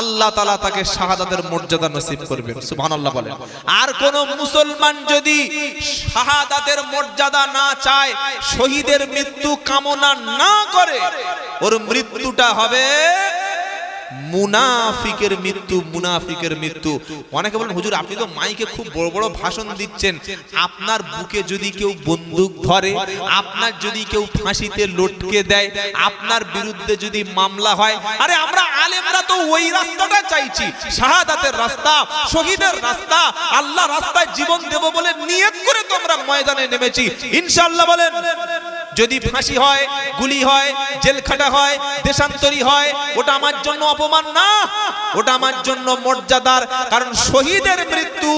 আল্লাহ তাআলা তাকে শাহাদাতের মর্যাদা নসিব করবেন। সুবহানাল্লাহ বলেন। আর কোন মুসলমান যদি শাহাদাতের মর্যাদা না চায়, শহীদের মৃত্যু কামনা না করে, ওর মৃত্যুটা হবে মুনাফিকের মৃত্যু, মুনাফিকের মৃত্যু। অনেকে বলেন, হুজুর আপনি তো মাইকে খুব বড় বড় ভাষণ দিচ্ছেন, আপনার বুকে যদি কেউ বন্দুক ধরে, আপনার যদি কেউ ফাঁসিতে লটকে দেয়, আপনার বিরুদ্ধে যদি মামলা হয়, আরে আমরা আলেমরা তো ওই রাস্তাটা চাইছি, শাহাদাতের রাস্তা, শহীদের রাস্তা, আল্লাহ রাস্তায় জীবন দেব বলে নিয়ত করে তো আমরা ময়দানে নেমেছি। ইনশাআল্লাহ বলেন। যদি ফাঁসি হয়, গুলি হয়, জেলখাটা হয়, দেশান্তরী হয়, ওটা আমার জন্য অপমান না, ওটা আমার জন্য মর্যাদার। কারণ শহীদের মৃত্যু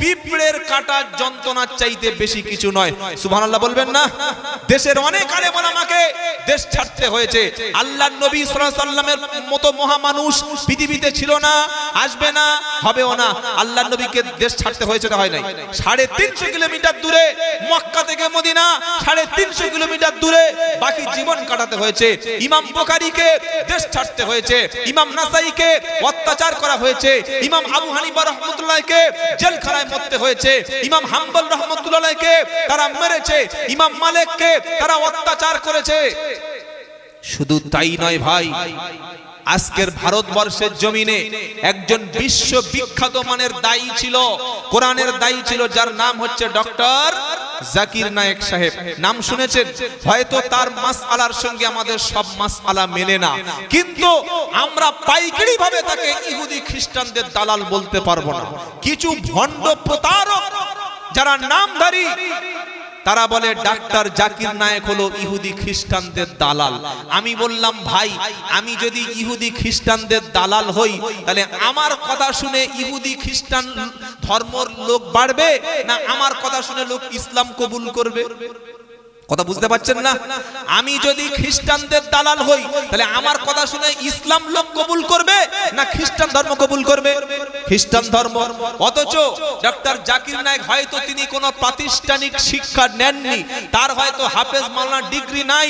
পিঁপড়ের কাটার যন্ত্রণার চাইতে বেশি কিছু নয়। সুবহানাল্লাহ বলবেন না? দেশের অনেক আলেম ওলামাকে দেশ ছাড়তে হয়েছে। আল্লাহর নবী সাল্লাল্লাহু আলাইহি ওয়াসাল্লামের মতো মহামানুষ পৃথিবীতে ছিল না, আসবে না, হবেও না। আল্লাহর নবীকে দেশ ছাড়তে হয়েছে, না হয় নাই? 350 কিলোমিটার দূরে মক্কা থেকে মদিনা, 350 কিলোমিটার দূরে বাকি জীবন কাটাতে হয়েছে। ইমাম বুখারীকে দেশ ছাড়তে হয়েছে, ইমাম নাসাইকে অত্যাচার করা হয়েছে, ইমাম আবু হানিফা রাহমাতুল্লাহকে জেলখানায় মরতে হয়েছে, ইমাম হাম্বল রাহমাতুল্লাহকে তারা মেরেছে, ইমাম মালিককে তারা অত্যাচার করেছে। শুধু তাই নয় ভাই, আজকের ভারতবর্ষের জমিনে একজন বিশ্ববিখ্যাত মানের দায়ী ছিল, কোরআনের দায়ী ছিল, যার নাম হচ্ছে ডক্টর জাকির নায়েক সাহেব। নাম শুনেছেন হয়তো। তার মাসআলার সঙ্গে আমাদের সব মাসআলা মেলে না, কিন্তু আমরা পাইকারি ভাবে তাকে ইহুদি খ্রিস্টানদের দালাল বলতে পারবো না। কিছু ভণ্ড প্রতারক যারা নামধারী, তারা বলে ডাক্তার জাকির নায়েক হলো ইহুদি খ্রিস্টানদের দালাল। আমি বললাম, ভাই আমি যদি ইহুদি খ্রিস্টানদের দালাল হই, তাহলে আমার কথা শুনে ইহুদি খ্রিস্টান ধর্মের লোক বাড়বে, না আমার কথা শুনে লোক ইসলাম কবুল করবে? কথা বুঝতে পারছেন না? আমি যদি খ্রিস্টানদের দালাল হই, তাহলে আমার কথা শুনে ইসলাম লোক কবুল করবে, না খ্রিস্টান ধর্ম কবুল করবে? খ্রিস্টান ধর্ম। অথচ ডক্টর জাকির নায়েক হয়তো তিনি কোনো প্রাতিষ্ঠানিক শিক্ষা নেননি, তার হয়তো হাফেজ মাওলানা ডিগ্রি নাই,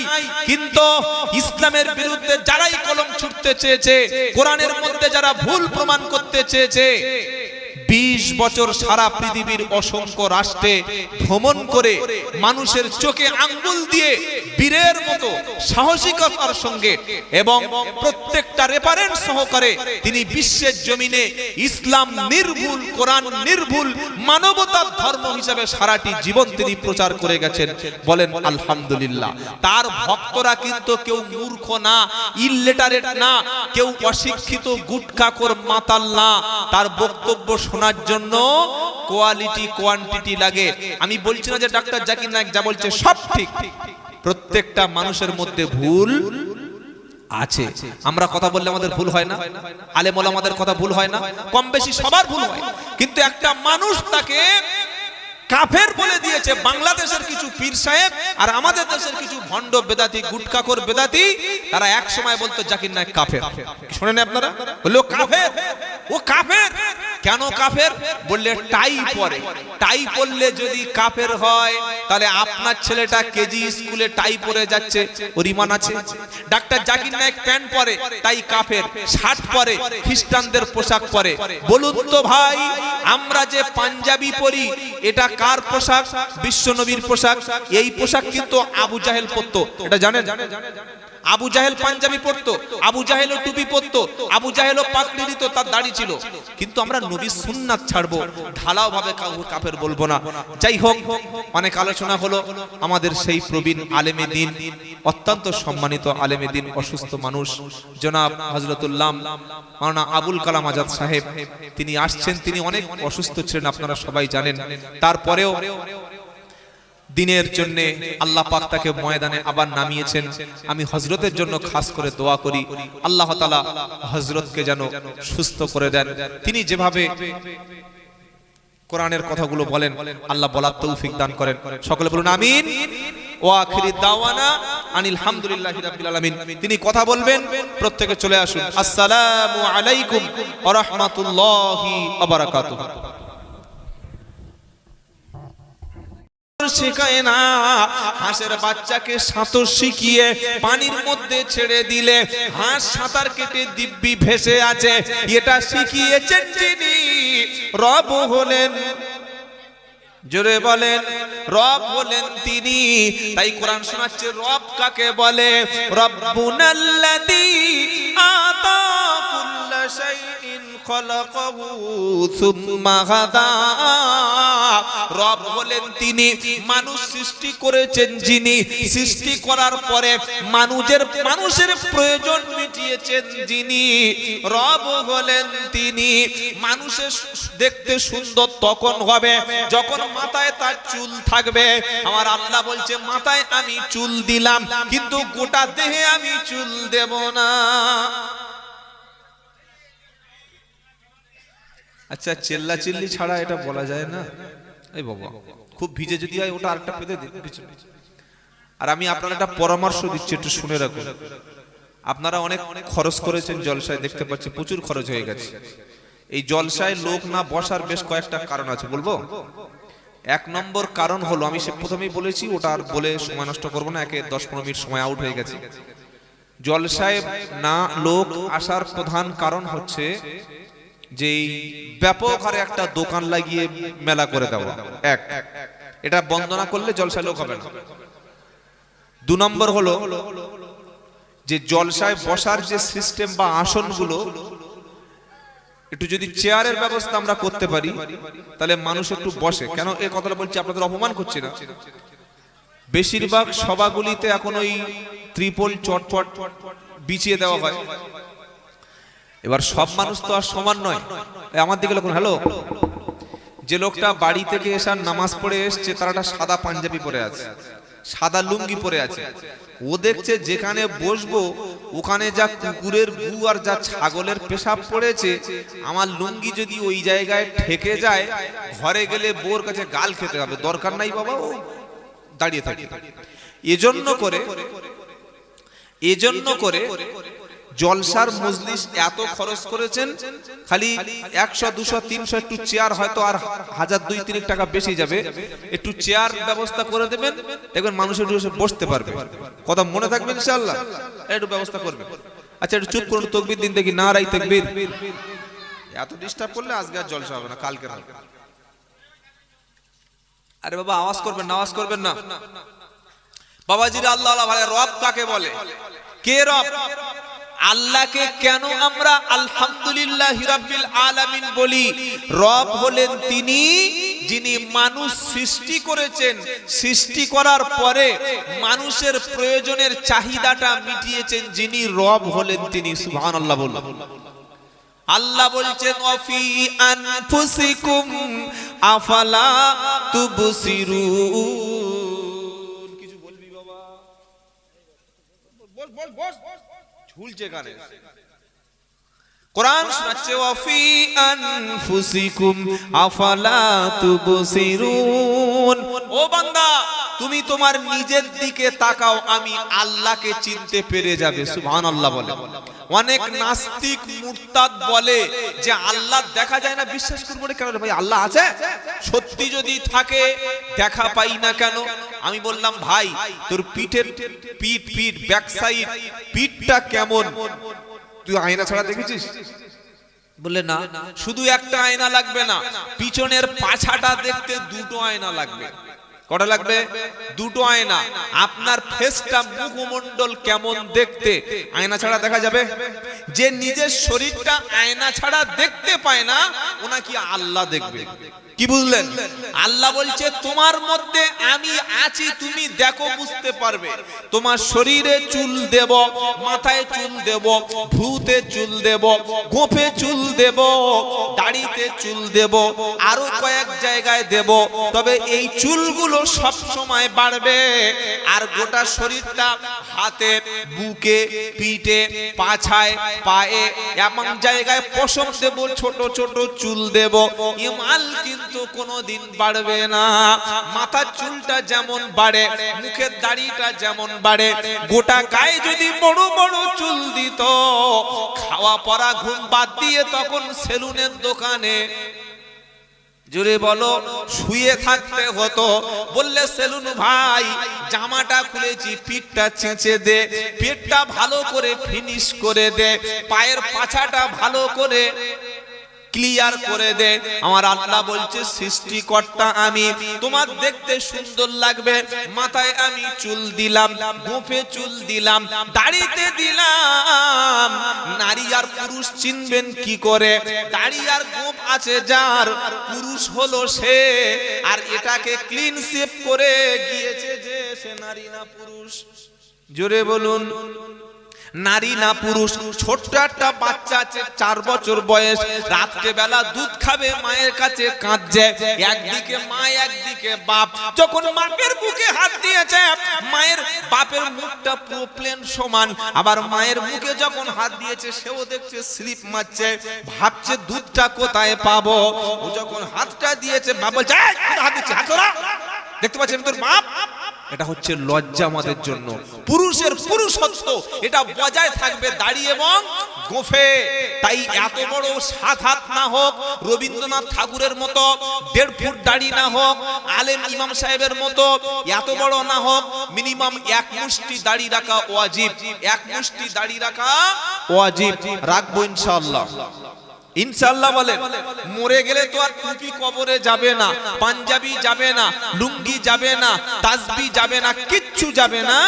কিন্তু ইসলামের বিরুদ্ধে যারাই কলম ছুটতে চেয়েছে, কোরআনের মধ্যে যারা ভুল প্রমাণ করতে চেয়েছে, 20 বছর সারা পৃথিবীর অসংখ্য রাষ্ট্রে ভ্রমণ করে মানুষের চোখে আঙ্গুল দিয়ে বীরের মতো সাহসিকতার সঙ্গে এবং প্রত্যেকটা রেফারেন্স সহকারে তিনি বিশ্বের জমিনে ইসলাম নির্ভুল, কোরআন নির্ভুল, মানবতার ধর্ম হিসেবে সারাটি জীবন তিনি প্রচার করে গেছেন। বলেন আলহামদুলিল্লাহ। তার ভক্তরা কিন্তু কেউ মূর্খ না, ইললিটারেট না, কেউ অশিক্ষিত গুটখাখোর মাতাল না। তার বক্তব্য শোনার জন্য কোয়ালিটি কোয়ান্টিটি লাগে। আমি বলছি না যে ডাক্তার জাকির নায়েক যা বলছে সব ঠিক, প্রত্যেকটা মানুষের মধ্যে ভুল আছে। আমরা কথা বললে আমাদের ভুল হয় না? আলেম ওলামাদের কথা ভুল হয় না? কম বেশি সবার ভুল হয়, কিন্তু একটা মানুষ তাকে কাফের বলে দিয়েছে। বাংলাদেশের কিছু পীর সাহেব আর আমাদের দেশের কিছু ভণ্ড বেদাতি, গুটখাখোর বেদাতি, তারা এক সময় বলতো জাকির নায়েক কাফের। শুনেন আপনারা? বললো কাফের, ও কাফের। কেন কাফের? বললে টাই পরে। টাই পরলে যদি কাফের হয়, তাহলে আপনার ছেলেটা কেজি স্কুলে টাই পরে যাচ্ছে, ওর ঈমান আছে? ডাক্তার জাকির নায়েক প্যান্ট পরে, তাই কাফের। শার্ট পরে, খ্রিস্টানদের পোশাক পরে। বলুন তো ভাই, আমরা যে পাঞ্জাবি পরি, এটা কার পোশাক? বিশ্বনবীর পোশাক। এই পোশাক কিন্তু আবু জাহেল পরতো, এটা জানেন? আবু জাহেল পাঞ্জাবি পরতো, আবু জাহেলও টুপি পরতো, আবু জাহেলও পাগড়ি দিত, তার দাড়ি ছিল। কিন্তু আমরা নবীর সুন্নাত ছাড়বো, ঢালাও ভাবে কাফের বলবো না। যাই হোক, অনেক আলোচনা হলো। আমাদের সেই প্রবীণ আলেমে দ্বীন, অত্যন্ত সম্মানিত আলেমে দ্বীন, অসুস্থ মানুষ জনাব হযরতুল্লাহ মাওলানা আবুল কালাম আজাদ সাহেব, তিনি আসছেন। তিনি অনেক অসুস্থ ছিলেন, আপনারা সবাই জানেন। তারপরেও দিনের জন্য আল্লাহ পাক তাকে ময়দানে আবার নামিয়েছেন। আমি হযরতের জন্য খাস করে দোয়া করি, আল্লাহ তাআলা হযরতকে যেন সুস্থ করে দেন। তিনি যেভাবে কোরআনের কথাগুলো বলেন, আল্লাহ বলার তৌফিক দান করেন। সকলে বলুন আমিন। ওয়া আখিরি দাওয়ানা আনিল হামদুলিল্লাহি রাব্বিল আলামিন। তিনি কথা বলবেন, প্রত্যেকে চলে আসুন। আসসালামু আলাইকুম ওয়া রাহমাতুল্লাহি ওয়া বারাকাতুহু। শেখায় না, হাঁসের বাচ্চাকে সাঁতার শিখিয়ে পানির মধ্যে ছেড়ে দিলে হাঁস সাঁতার কেটে দিব্যি ভেসে আছে, এটা শিখিয়েছেন যিনি রব হলেন, জোরে বলেন রব হলেন তিনি। তাই কোরআন শোনাচ্ছে রব কাকে বলে, রব্বুনাল্লাযী আতা কুল্লা শাইইন খালাকাহু সুম্মা হাদা। রব হলেন তিনি, মানুষ সৃষ্টি করেছেন যিনি, সৃষ্টি করার পরে মানুষের প্রয়োজন মিটিয়েছেন যিনি, রব হলেন তিনি। মানুষের দেখতে সুন্দর তখন হবে যখন মাথায় তার চুল থাকবে। আমার আল্লাহ বলছে মাথায় আমি চুল দিলাম, কিন্তু গোটা দেহে আমি চুল দেব না। আচ্ছা, চিল্লা চিল্লি ছাড়া এটা বলা যায় না? এই বাবা, খুব ভিজে যদি হয় ওটা আরেকটা পেতে দিন পিছনে। আর আমি আপনার একটা পরামর্শ দিচ্ছি, একটু শুনে রাখুন। আপনারা অনেক খরচ করেছেন জলসায়, দেখতে পাচ্ছি প্রচুর খরচ হয়ে গেছে। এই জলসায় লোক না বসার বেশ কয়েকটা কারণ আছে, বলবো। 1 নম্বর কারণ হলো, আমি সে প্রথমেই বলেছি, ওটা আর বলে সময় নষ্ট করবো না, একে 10-15 মিনিট সময় আউট হয়ে গেছে। জলসায় না লোক আসার প্রধান কারণ হচ্ছে যে ব্যাপক হারে একটা দোকান লাগিয়ে মেলা করে দেওয়া। এটা বন্ধ না করলে জলসায় লোক হবে না। 2 নম্বর হলো যে জলসায় বসার যে সিস্টেম বা আসনগুলো, একটু যদি চেয়ারের ব্যবস্থা আমরা করতে পারি তাহলে মানুষ একটু বসে। কেন এই কথাটা বলছি, আপনাদের অপমান করছি না। বেশিরভাগ সভাগুলিতে এখন ওই ত্রিপল চটপট বিছিয়ে দেওয়া হয়। এবার সব মানুষ তো আর সমান নয়। আমার দিকে লোক, হ্যালো, যে লোকটা বাড়ি থেকে এসে নামাজ পড়ে এসছে, তার একটা সাদা পাঞ্জাবি পরে আছে, সাদা লুঙ্গি পরে আছে, ও দেখছে যেখানে বসবো ওখানে যা কুকুরের গু আর যা ছাগলের পেশাব পড়েছে, আমার লুঙ্গি যদি ওই জায়গায় ঠেকে যায়, ঘরে গেলে বোর কাছে গাল খেতে হবে। দরকার নাই বাবা, ও দাঁড়িয়ে থাকে। এজন্য করে জলসার মজলিস এত খরচ করেছেন, খালি 100, 200, 300 একটু চেয়ার, হয়তো আর 1000, 2-3 টাকা বেশি যাবে, একটু চেয়ার ব্যবস্থা করে দেবেন, দেখবেন মানুষ একটু বসতে পারবে। কথা মনে থাকবে ইনশাআল্লাহ, একটু ব্যবস্থা করবে। আচ্ছা, একটু চুপ করুন, তাকবীর দিন দেখি, নারায়ে তাকবীর। এত ডিস্টার্ব করলে আজকে আর জলসা হবে না, কালকে হবে। আরে বাবা, আওয়াজ করবেন না, আওয়াজ করবেন না বাবাজিরা। আল্লাহ ভাই, রব কাকে বলে? কে রব? আল্লাহকে কেন আমরা আলহামদুলিল্লাহি রাব্বিল আলামিন বলি? রব হলেন তিনি যিনি মানুষ সৃষ্টি করেছেন, সৃষ্টি করার পরে মানুষের প্রয়োজনের চাহিদাটা মিটিয়েছেন যিনি, রব হলেন তিনি। সুবহানাল্লাহ বলুন। আল্লাহ বলছেন ওয়াফি আনফুসিকুম আফালা তুবসিরুন। কিছু বলবি বাবা? বস ঝুলছে কানে। কোরআন শোনাচ্ছে ওয়াফি আনফুসিকুম আফালা তুবসিরুন। ও বান্দা, তুমি তোমার নিজের দিকে তাকাও, আমি আল্লাহকে চিনতে পেরে যাবে। সুবহানাল্লাহ বলে। অনেক নাস্তিক মুরতাদ বলে যে আল্লাহ দেখা যায় না, বিশ্বাস করবো না কেন ভাই? আল্লাহ আছে, সত্যি যদি থাকে দেখা পাই না কেন? আমি বললাম ভাই, তোর পিঠের পিঠ ব্যাক সাইড পিঠটা কেমন, তুই আয়না ছাড়া দেখেছিস? বললে না, শুধু একটা আয়না লাগবে না, পিছনের পাছাটা দেখতে 2টো আয়না লাগবে। কটা লাগবে? 2টো আয়না। আপনার ফেসটা, মুখমণ্ডল কেমন দেখতে আয়না ছাড়া দেখা যাবে? যে নিজের শরীরটা আয়না ছাড়া দেখতে পায় না, ওনা কি আল্লাহ দেখবে? কি বুঝলেন? আল্লাহ বলছে তোমার মধ্যে আমি আছি, তুমি দেখো, বুঝতে পারবে। তোমার শরীরে চুল দেব, মাথায় চুল দেব, ভ্রুতে চুল দেব, গোঁফে চুল দেব, দাড়িতে চুল দেব, আরো কয়েক জায়গায় দেব। তবে এই চুলগুলো সব সময় বাড়বে। আর গোটা শরীরটা, হাতে, বুকে, পিঠে, পাছায়, পায়ে, এমন জায়গায় পশম দেব, ছোট ছোট চুল দেব। ইমাল কিন্তু কিন্তু কোনোদিন বাড়বে না। মাথার চুলটা যেমন বাড়ে, মুখের দাড়িটা যেমন বাড়ে, গোটা গায়ে যদি বড় বড় চুল দিত, খাওয়া পড়া ঘুম বাদ দিয়ে তখন সেলুনের দোকানে জোরে বলো শুয়ে থাকতে হতো। বললে সেলুন ভাই জামাটা খুলেছি, পিঠটা চেঁচে দে, পেটটা ভালো করে ফিনিশ করে দে, পায়ের পাছাটা ভালো করে ক্লিয়ার করে দে। আমার আল্লাহ বলছে সৃষ্টিকর্তা আমি, তোমার দেখতে সুন্দর লাগবে, মাথায় আমি চুল দিলাম, গোঁফে চুল দিলাম, দাড়িতে দিলাম। নারী আর পুরুষ চিনবেন কি করে? দাড়ি আর গোঁফ আছে যার, পুরুষ হলো সে, আর এটাকে ক্লিন শেভ করে গিয়েছে যে, সে নারী না পুরুষ? জোরে বলুন, নারী না পুরুষ? ছোট্ট একটা বাচ্চা আছে 4 বছর বয়স, রাত্রে বেলা দুধ খাবে, মায়ের কাছে কাঁদছে, একদিকে মা একদিকে বাপ। যখন বাপের বুকে হাত দিয়েছে, মায়ের বাপের মুখটা পুরো প্লেন সমান, আবার মায়ের মুখে যখন হাত দিয়েছে সেও দেখছে স্লিপ মারছে, ভাবছে দুধটা কোথায় পাবো। ও যখন হাতটা দিয়েছে বাপ বলছে হাত দিচ্ছে, হাত ধরা, দেখতে পাচ্ছেন তোর বাপ। এটা হচ্ছে লজ্জা আমাদের জন্য। পুরুষের পুরুষত্ব এটা বজায় থাকবে দাড়ি এবং গোঁফে। তাই এত বড় 7 হাত না হোক, রবীন্দ্রনাথ ঠাকুরের মতো 1.5 ফুট দাড়ি না হোক, আলেম ইমাম সাহেবের মতো এত বড় না হোক, মিনিমাম 1 মুষ্টি দাড়ি রাখা ওয়াজিব। 1 মুষ্টি দাড়ি রাখা ওয়াজিব। রাখবো ইনশাআল্লাহ। ইনশাআল্লাহ বলেন। মরে গেলে তো আর টুপি কবরে যাবে না, পাঞ্জাবি যাবে না, লুঙ্গি যাবে না, তাসবি যাবে না, কিচ্ছু যাবে না।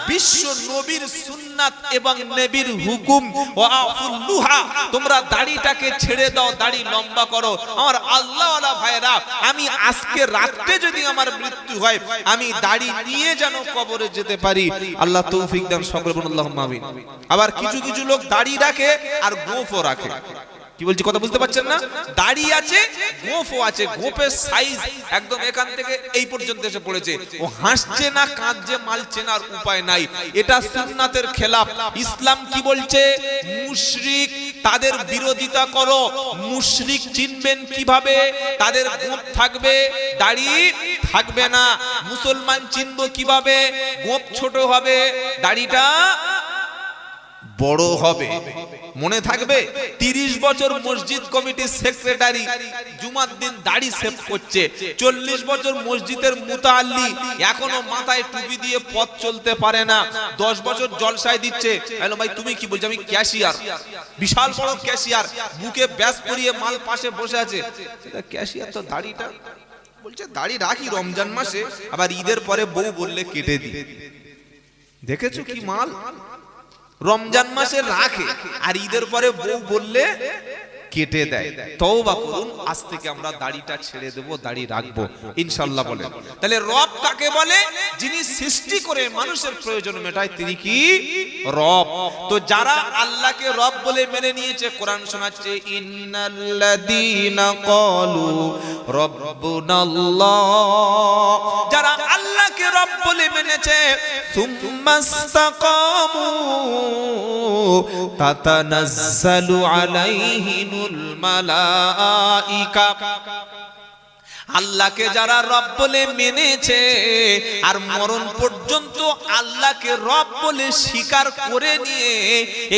বিশ্ব নবীর সুন্নাত এবং নবীর হুকুম ওয়াফুল্লুহা, তোমরা দাড়িটাকে ছেড়ে দাও, দাড়ি লম্বা করো। আমার আল্লাহওয়ালা ভাইরা, আমি আজকে রাতে যদি আমার মৃত্যু হয়, আমি দাড়ি নিয়ে যেন কবরে যেতে পারি। আল্লাহ তৌফিক দেন, সকলে বলুন আল্লাহুম্মা আমিন। আবার কিছু কিছু লোক দাড়ি রাখে আর গোঁফও রাখে। কি বলছি কথা বুঝতে পারছেন না? দাড়ি আছে, গোঁফও আছে, গোঁফের সাইজ একদম এখান থেকে এই পর্যন্ত এসে পড়েছে। ও হাসছে না কাঁদছে, মালছে না, আর উপায় নাই। এটা সুন্নাতের খেলাফ। ইসলাম কি বলছে? মুশরিক, তাদের বিরোধিতা করো। মুশরিক চিনবেন কিভাবে? তাদের গোঁফ থাকবে, দাড়ি থাকবে না। মুসলমান চিনবো কিভাবে? গোঁফ ছোট হবে, দাড়িটা বড় হবে। মনে থাকবে? 30 বছর মসজিদ কমিটির সেক্রেটারি জুমার দিন দাড়ি শেভ করছে, 40 বছর মসজিদের মুতাআল্লি এখনো মাথায় টুপি দিয়ে পথ চলতে পারে না, 10 বছর জলসায় দিচ্ছে। হ্যালো ভাই, তুমি কি বলছো? আমি ক্যাশিয়ার, বিশাল বড় ক্যাশিয়ার, বুকে ব্যাস পরিয়ে মাল পাশে বসে আছে। সেটা ক্যাশিয়ার তো দাড়িটা বলছে দাড়ি রাখি রমজান মাসে, আবার ঈদের পরে বউ বললে কেটে দি। দেখেছো কি মাল? রমজান মাসে রাখে আর ঈদের পরে বউ বললে কেটে দেয়। তওবা করুন, আজ থেকে আমরা দাড়িটা ছেড়ে দেব, দাড়ি রাখবো ইনশাআল্লাহ বলেন। তাহলে রব কাকে বলে? যিনি সৃষ্টি করে মানুষের প্রয়োজন মেটায়, তিনি কি? রব। তো যারা আল্লাহকে রব বলে মেনে নিয়েছে, কোরআন শোনাচ্ছে ইন্নাল্লাযীনা ক্বালু রাব্বুনাল্লাহ, যারা আল্লাহকে রব বলে মেনেছে, সুম্মাস্তাকামু তাতানাজ্জালু আলাইহিমুল মালাইকা, আল্লাহকে যারা রব বলে মেনেছে আর মরণ পর্যন্ত আল্লাহকে রব বলে স্বীকার করে নিয়ে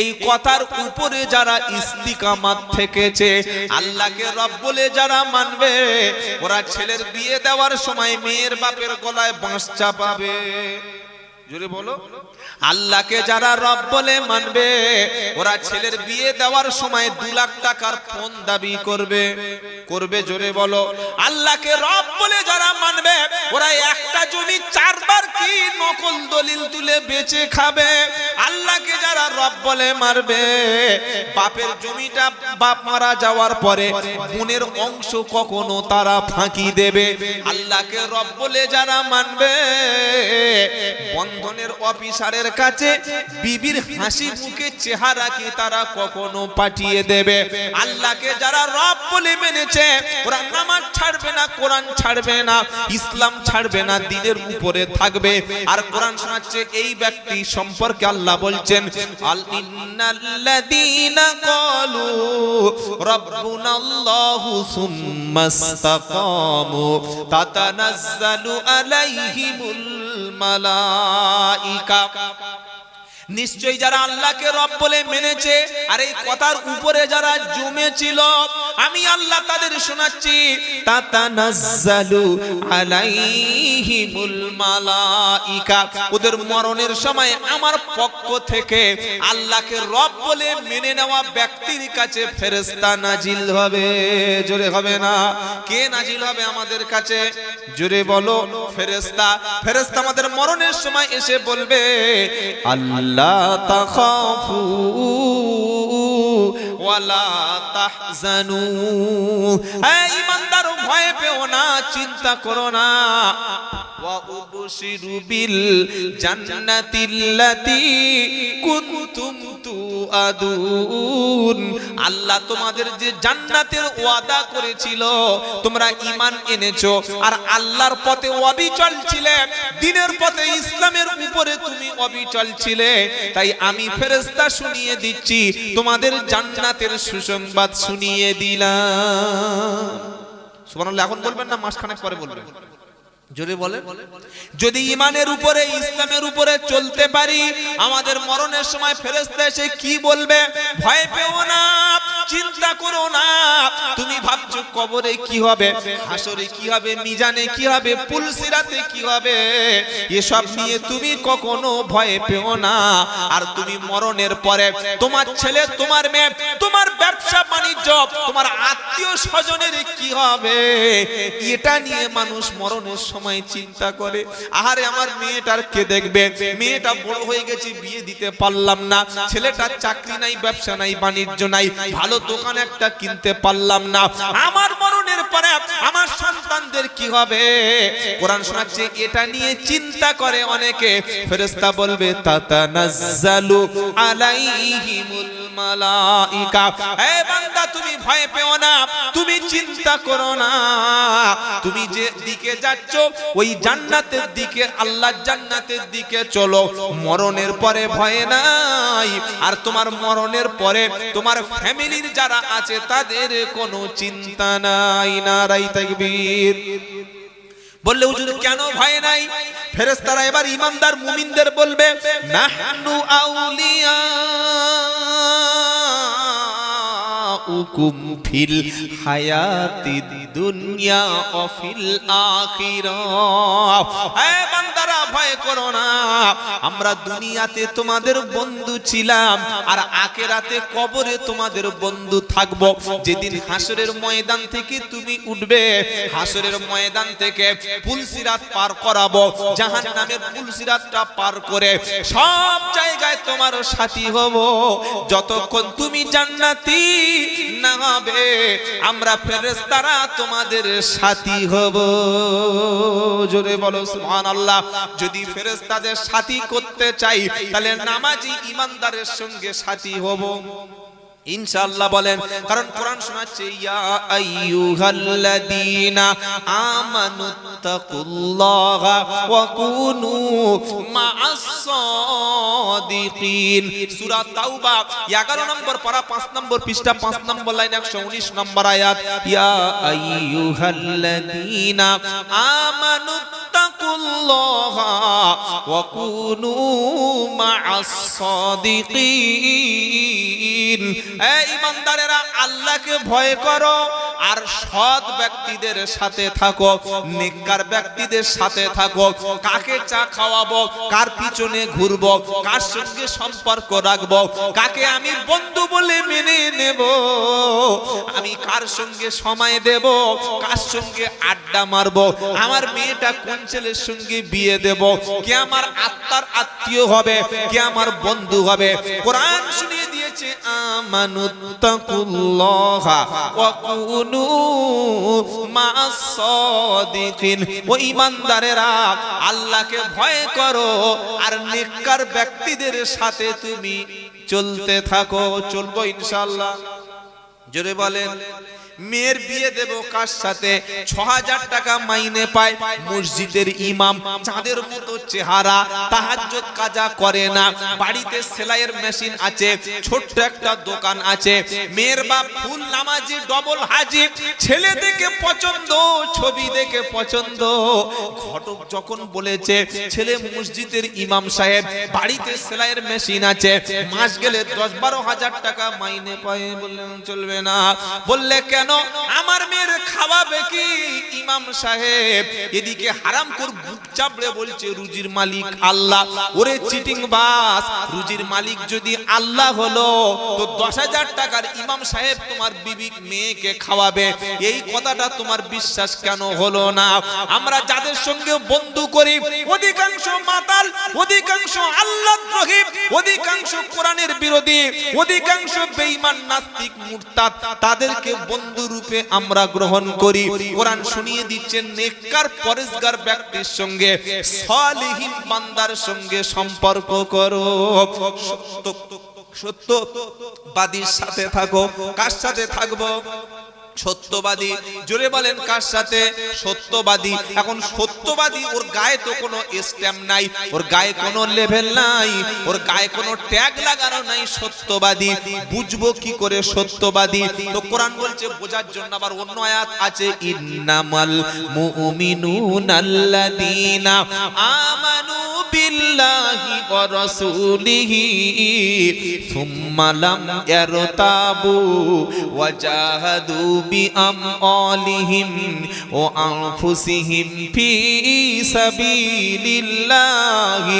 এই কথার উপরে যারা ইস্তিকামাত থেকেছে, আল্লাহকে রব বলে যারা মানবে, ওরা ছেলের বিয়ে দেওয়ার সময় মেয়ের বাপের গলায় বাঁশ চাপাবে। জোরে বলো। আল্লাহকে যারা রব বলে মানবে, ওরা ছেলের বিয়ে দেওয়ার সময় 2 লাখ টাকার ফোন দাবি করবে। করবে? জোরে বলো। আল্লাহকে রব বলে যারা মানবে, ওরা একটা জমি 4 বার কি নকল দলিল তুলে বেচে খাবে। আল্লাহকে যারা রব বলে মারবে, বাপের জমিটা বাপ মারা যাওয়ার পরে বোনের অংশ কখনো তারা ফাঁকি দেবে। আল্লাহকে রব বলে যারা মানবে, বন্ধনের অফিসারের কাছে বিবির হাসি মুখে চেহারা কি তারা কখনো পাঠিয়ে দেবে। আল্লাহকে যারা রব বলে মেনেছে, ওরা নামাজ ছাড়বে না, কোরআন ছাড়বে না, ইসলাম ছাড়বে না, দ্বীনের উপরে থাকবে। আর কোরআন শোনাচ্ছে এই ব্যক্তি সম্পর্কে আল্লাহ বলছেন আল ইন্নাল্লাযীনা ক্বালু রাব্বুনাল্লাহু সুম্মাস্তাকামু তাতানাজ্জালু আলাইহিমুল মালাইকা। নিশ্চয়ই যারা আল্লাহকে রব বলে মেনেছে আর এই কথার উপরে যারা জমেছিল, আমি আল্লাহ তাদের শোনাচ্ছি, তাতানাজ্জালু আলাইহিমুল মালাইকা, ওদের মরণের সময় আমার পক্ষ থেকে আল্লাহকে রব বলে মেনে নেওয়া ব্যক্তির কাছে ফেরেশতা নাজিল হবে। জোরে হবে না? কে নাজিল হবে আমাদের কাছে? জোরে বলো। ফেরেশতা। ফেরেশতা আমাদের মরণের সময় এসে বলবে, আল্লাহ তাখাফু ওয়ালা তাহজানু, হে ঈমানদার ভয় পেও না, চিন্তা করো না। ওয়া উবশিরু বিল জান্নাতিল্লাতী কুনতুম তুআদুন, আল্লাহ তোমাদের যে জান্নাতের ওয়াদা করেছিল, তোমরা ঈমান এনেছো আর আল্লাহর পথে অবিচল ছিলে, দ্বীনের পথে ইসলামের উপরে তুমি অবিচল ছিলে, তাই আমি ফেরেশতা শুনিয়ে দিচ্ছি, তোমাদের জান্নাতের সুসংবাদ শুনিয়ে দিলাম। সুবহানাল্লাহ। এখন বলবেন না, মাসখানেক পরে বলবেন। জোরে বলেন। যদি ঈমানের উপরে ইসলামের উপরে চলতে পারি, আমাদের মরণের সময় ফেরেশতা এসে কি বলবে? ভয় পেও না, চিন্তা করো না। তুমি ভাবছো কবরে কি হবে, হাসরে কি হবে, মিজানে কি হবে, পুলসিরাতে কি হবে, এসব নিয়ে তুমি কখনো ভয় পেও না। আর তুমি মরণের পরে তোমার ছেলে, তোমার মেয়ে, তোমার ব্যবসা বাণিজ্য, তোমার আত্মীয় স্বজনের কি হবে, এটা নিয়ে মানুষ মরণের সময় চিন্তা করে। আহারে আমার মেয়েটার কে দেখবে, মেয়েটা বড় হয়ে গেছে, বিয়ে দিতে পারলাম না, ছেলেটার চাকরি নাই, ব্যবসা নাই, বাণিজ্য নাই, ভালো দোকান একটা কিনতে পারলাম না, আমার মরণের পরে আমার সন্তানদের কি হবে। কোরআন শোনাচ্ছে, এটা নিয়ে চিন্তা করে অনেকে। ফেরেশতা বলবে, তাতানাজ্জালু আলাইহিমুল মালাইকা, হে বান্দা তুমি ভয় পেও না, তুমি চিন্তা করো না, তুমি যে দিকে যাচ্ছ ওই জান্নাতের দিকে, আল্লাহর জান্নাতের দিকে চলো, মরণের পরে ভয় নাই। আর তোমার মরণের পরে তোমার ফ্যামিলির যারা আছে তাদের কোনো চিন্তা নাই। নারায়ে তাকবীর। বললে হুজুর কেন ভয় নাই? ফেরেশতারা এবার ঈমানদার মুমিনদের বলবে, নাহনু আউলিয়া উকুম ফিল হায়াতিদ দুনিয়া ও ফিল আখিরাহ, হে বান্দারা ভয় করো না, আমরা দুনিয়াতে তোমাদের বন্ধু ছিলাম আর আখিরাতে কবরে তোমাদের বন্ধু থাকবো। যেদিন হাসরের ময়দান থেকে তুমি উঠবে, হাসরের ময়দান থেকে পুলসিরাত পার করাবো, জাহান্নামের পুলসিরাতটা পার করে সব জায়গায় তোমার সাথী হব। যতক্ষণ তুমি জান্নাতি না হবে, আমরা ফেরেশতারা তোমাদের সাথী হব। জোরে বলো সুবহানাল্লাহ। যদি ফেরেশতাদের সাথী করতে চাই, তাহলে নামাজি ঈমানদারের সঙ্গে সাথী হব ইনশাআল্লাহ। বলেন, কারণ কোরআন শোনাচ্ছে, ইয়া আইয়ুহাল্লাযীনা আমানুত্তাকুল্লাহা ওয়া কুনু মা'আস সাদিকিন। সূরা তাওবা 11 নম্বর পারা 5 নম্বর পৃষ্ঠা 5 নম্বর লাইন 119 নম্বর আয়াত, ইয়া আইয়ুহাল্লাযীনা আমানুত্তাকুল্লাহা ওয়া কুনু মা'আস সাদিকিন। এই ঈমানদারেরা আল্লাহকে ভয় করো আর সৎ ব্যক্তিদের সাথে থাকো, নেককার ব্যক্তিদের সাথে থাকো। কাকে চা খাওয়াবো, কার পিছনে ঘুরবো, কার সঙ্গে সম্পর্ক রাখবো, কাকে আমি বন্ধু বলে মেনে নেব, আমি কার সঙ্গে সময় দেব, কার সঙ্গে আড্ডা মারবো, আমার মেয়েটা কোন ছেলের সঙ্গে বিয়ে দেব, কে আমার আত্মার আত্মীয় হবে, কে আমার বন্ধু হবে। কোরআন শুনিয়ে দিয়েছে, আমানুত্তাকুল্লাহা ওয়া কুনু মা'আস সাদিকিন। ও ঈমানদারেরা আল্লাহকে ভয় করো আর নেককার ব্যক্তিদের সাথে তুমি চলতে থাকো। চলবো ইনশাআল্লাহ। জোরে বলেন। মেয়ের বিয়ে দেব কার সাথে? ৬০০০ টাকা মাইনে পায় মসজিদের ইমাম, চাঁদের মতো চেহারা, তাহাজ্জুদ কাজা করে না, বাড়িতে সেলাইয়ের মেশিন আছে, ছোট্ট একটা দোকান আছে। মেয়ের বাপ ফুল নামাজি, ডবল হাজি, ছেলে দেখে পছন্দ, ছবি দেখে পছন্দ। ঘটক যখন বলেছে ছেলে মসজিদের ইমাম সাহেব, বাড়িতে সেলাইয়ের মেশিন আছে, মাস গেলে ১০-১২ হাজার টাকা মাইনে পায়, বললেন চলবে না। বললে কেন? আমার মেয়ের খাওয়াবে কি ইমাম সাহেব? এদিকে হারাম করে বুক চাপড়ে বলছে রুজির মালিক আল্লাহ। ওরে চিটিং বাস, রুজির মালিক যদি আল্লাহ হলো তো ১০,০০০ টাকার ইমাম সাহেব তোমার বিবি মেয়েকে খাওয়াবে, এই কথাটা তোমার বিশ্বাস কেন হলো না? আমরা যাদের সঙ্গে বন্ধু করি অধিকাংশ মাতাল, অধিকাংশ আল্লাহদ্রোহী, অধিকাংশ কোরআনের বিরোধী, অধিকাংশ বেঈমান নাস্তিক মুরতাদ, তাদেরকে বন্ধু রূপে আমরা গ্রহণ করি। কোরআন শুনিয়ে দিচ্ছেন নেককার পরেজগার ব্যক্তির সঙ্গে, সালিহিন বান্দার সঙ্গে সম্পর্ক করো। সত্যবাদীর সাথে থাকো। কার সাথে থাকবো? সত্যবাদী। জোরে বলেন কার সাথে? সত্যবাদী। এখন সত্যবাদী, ওর গায়ে তো কোনো স্ট্যাম্প নাই, ওর গায়ে কোনো লেভেল নাই, ওর গায়ে কোনো ট্যাগ লাগানো নাই। সত্যবাদী বুঝবো কি করে সত্যবাদী? তো কোরআন বলছে বোঝার জন্য আবার অন্য আয়াত আছে, ইন্নামাল মুমিনুনাল্লাযীনা আমানু বিল্লাহি ওয়া রাসূলিহি সুম্মা লাম ইয়ারতাবু ওয়া জাহাদু বিআমওয়ালিহিম ওয়া আনফুসিহিম ফি সাবিলিল্লাহি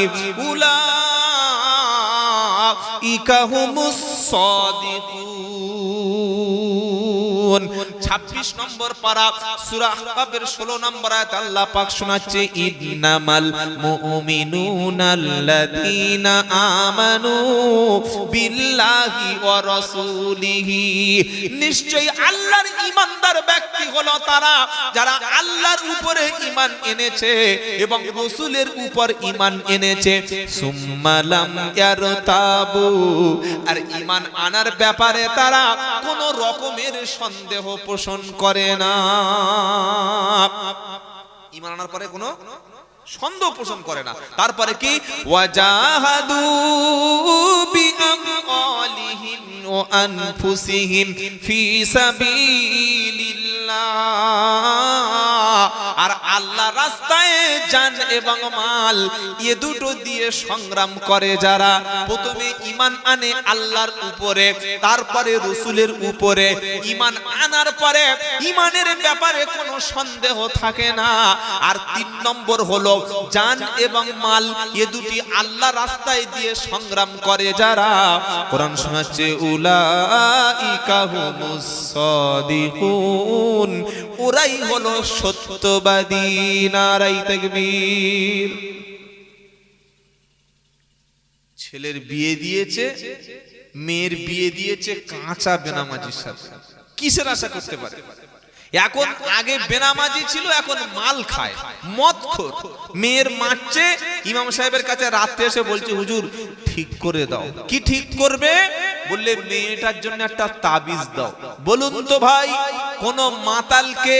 উলাইকা হুমুস সাদিকুন। 26 নম্বর পারা সূরা আহকাবের 16 নম্বর আয়াত আল্লাহ পাক শোনাচ্ছে, ইন্নামাল মুমিনুনাল্লাযীনা আমানু বিল্লাহি ওয়া রাসূলিহি। নিশ্চয়ই আল্লাহর ঈমানদার ব্যক্তি হলো তারা যারা আল্লাহর উপরে ঈমান এনেছে এবং রাসূলের উপর ঈমান এনেছে। সুম্মা লাম ইয়ারতাবু, আর ঈমান আনার ব্যাপারে তারা কোনো রকমের সন্দেহ পোষণ করে না। ঈমান আনার পরে কোনো সন্দেহ পোষণ করে না। তারপরে কি? ওয়াজাহাদু বিআমওয়ালিহিম ওয়া আনফুসিহিম ফি সাবিলিল্লাহ। আর আল্লাহ রাস্তায় জান এবং মাল এ দুটো দিয়ে সংগ্রাম করে যারা। প্রথমে ঈমান আনে আল্লাহর উপরে, তারপরে রাসূলের উপরে। ঈমান আনার পরে ঈমানের ব্যাপারে কোনো সন্দেহ থাকে না। আর ৩ নম্বর হলো জান এবং মাল এ দুটি আল্লাহ রাস্তায় দিয়ে সংগ্রাম করে যারা। কোরআন শোনাচ্ছে উলাইকা হুমুস সাদিকুন, ওরাই হলো সত্যবাদী। নারাই তাকবীর। ছেলের বিয়ে দিয়েছে, মেয়ের বিয়ে দিয়েছে কাঁচা বেনামাজির সাথে। কিসের আশা করতে পারে? এখন আগে বেনামাজি ছিল, এখন মাল খায়, মদখোর। মেয়ের মারছে, ইমাম সাহেবের কাছে রাতে এসে বলছে হুজুর ঠিক করে দাও। কি ঠিক করবে? বললে মেয়েটার জন্য একটা তাবিজ দাও। বলুন তো ভাই, কোন মাতালকে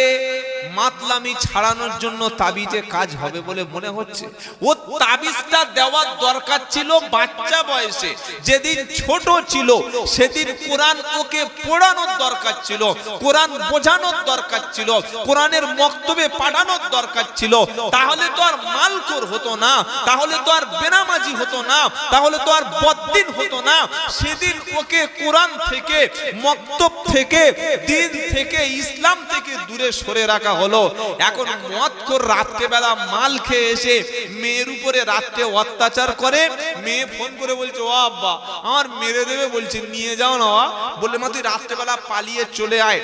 মাতলামি ছাড়ানোর জন্য তাবিজে কাজ হবে বলে মনে হচ্ছে? ও তাবিজটা দেওয়ার দরকার ছিল বাচ্চা বয়সে, যেদিন ছোট ছিল সেদিন কোরআন ওকে পড়ানোর দরকার ছিল, কোরআন বোঝানোর দরকার ছিল, কোরআনের মক্তবে পাঠানোর দরকার ছিল। তাহলে তো আর মালখোর হতো না, তাহলে তো আর বেনামাজি হতো না, তাহলে তো আর বদ্দিন হতো না। সেদিন ওকে কোরআন থেকে, মক্তব থেকে, দিন থেকে, ইসলাম থেকে দূরে সরে রাখা হলো। এখন মদখোর রাত্রেবেলা মাল খেয়ে এসে মেয়ের উপরে রাত্রে অত্যাচার করে। মেয়ে ফোন করে বলছে ও আব্বা আমার মেরে দেবে, বলছে নিয়ে যাও না। বললে মা তুই রাত্রেবেলা পালিয়ে চলে আয়।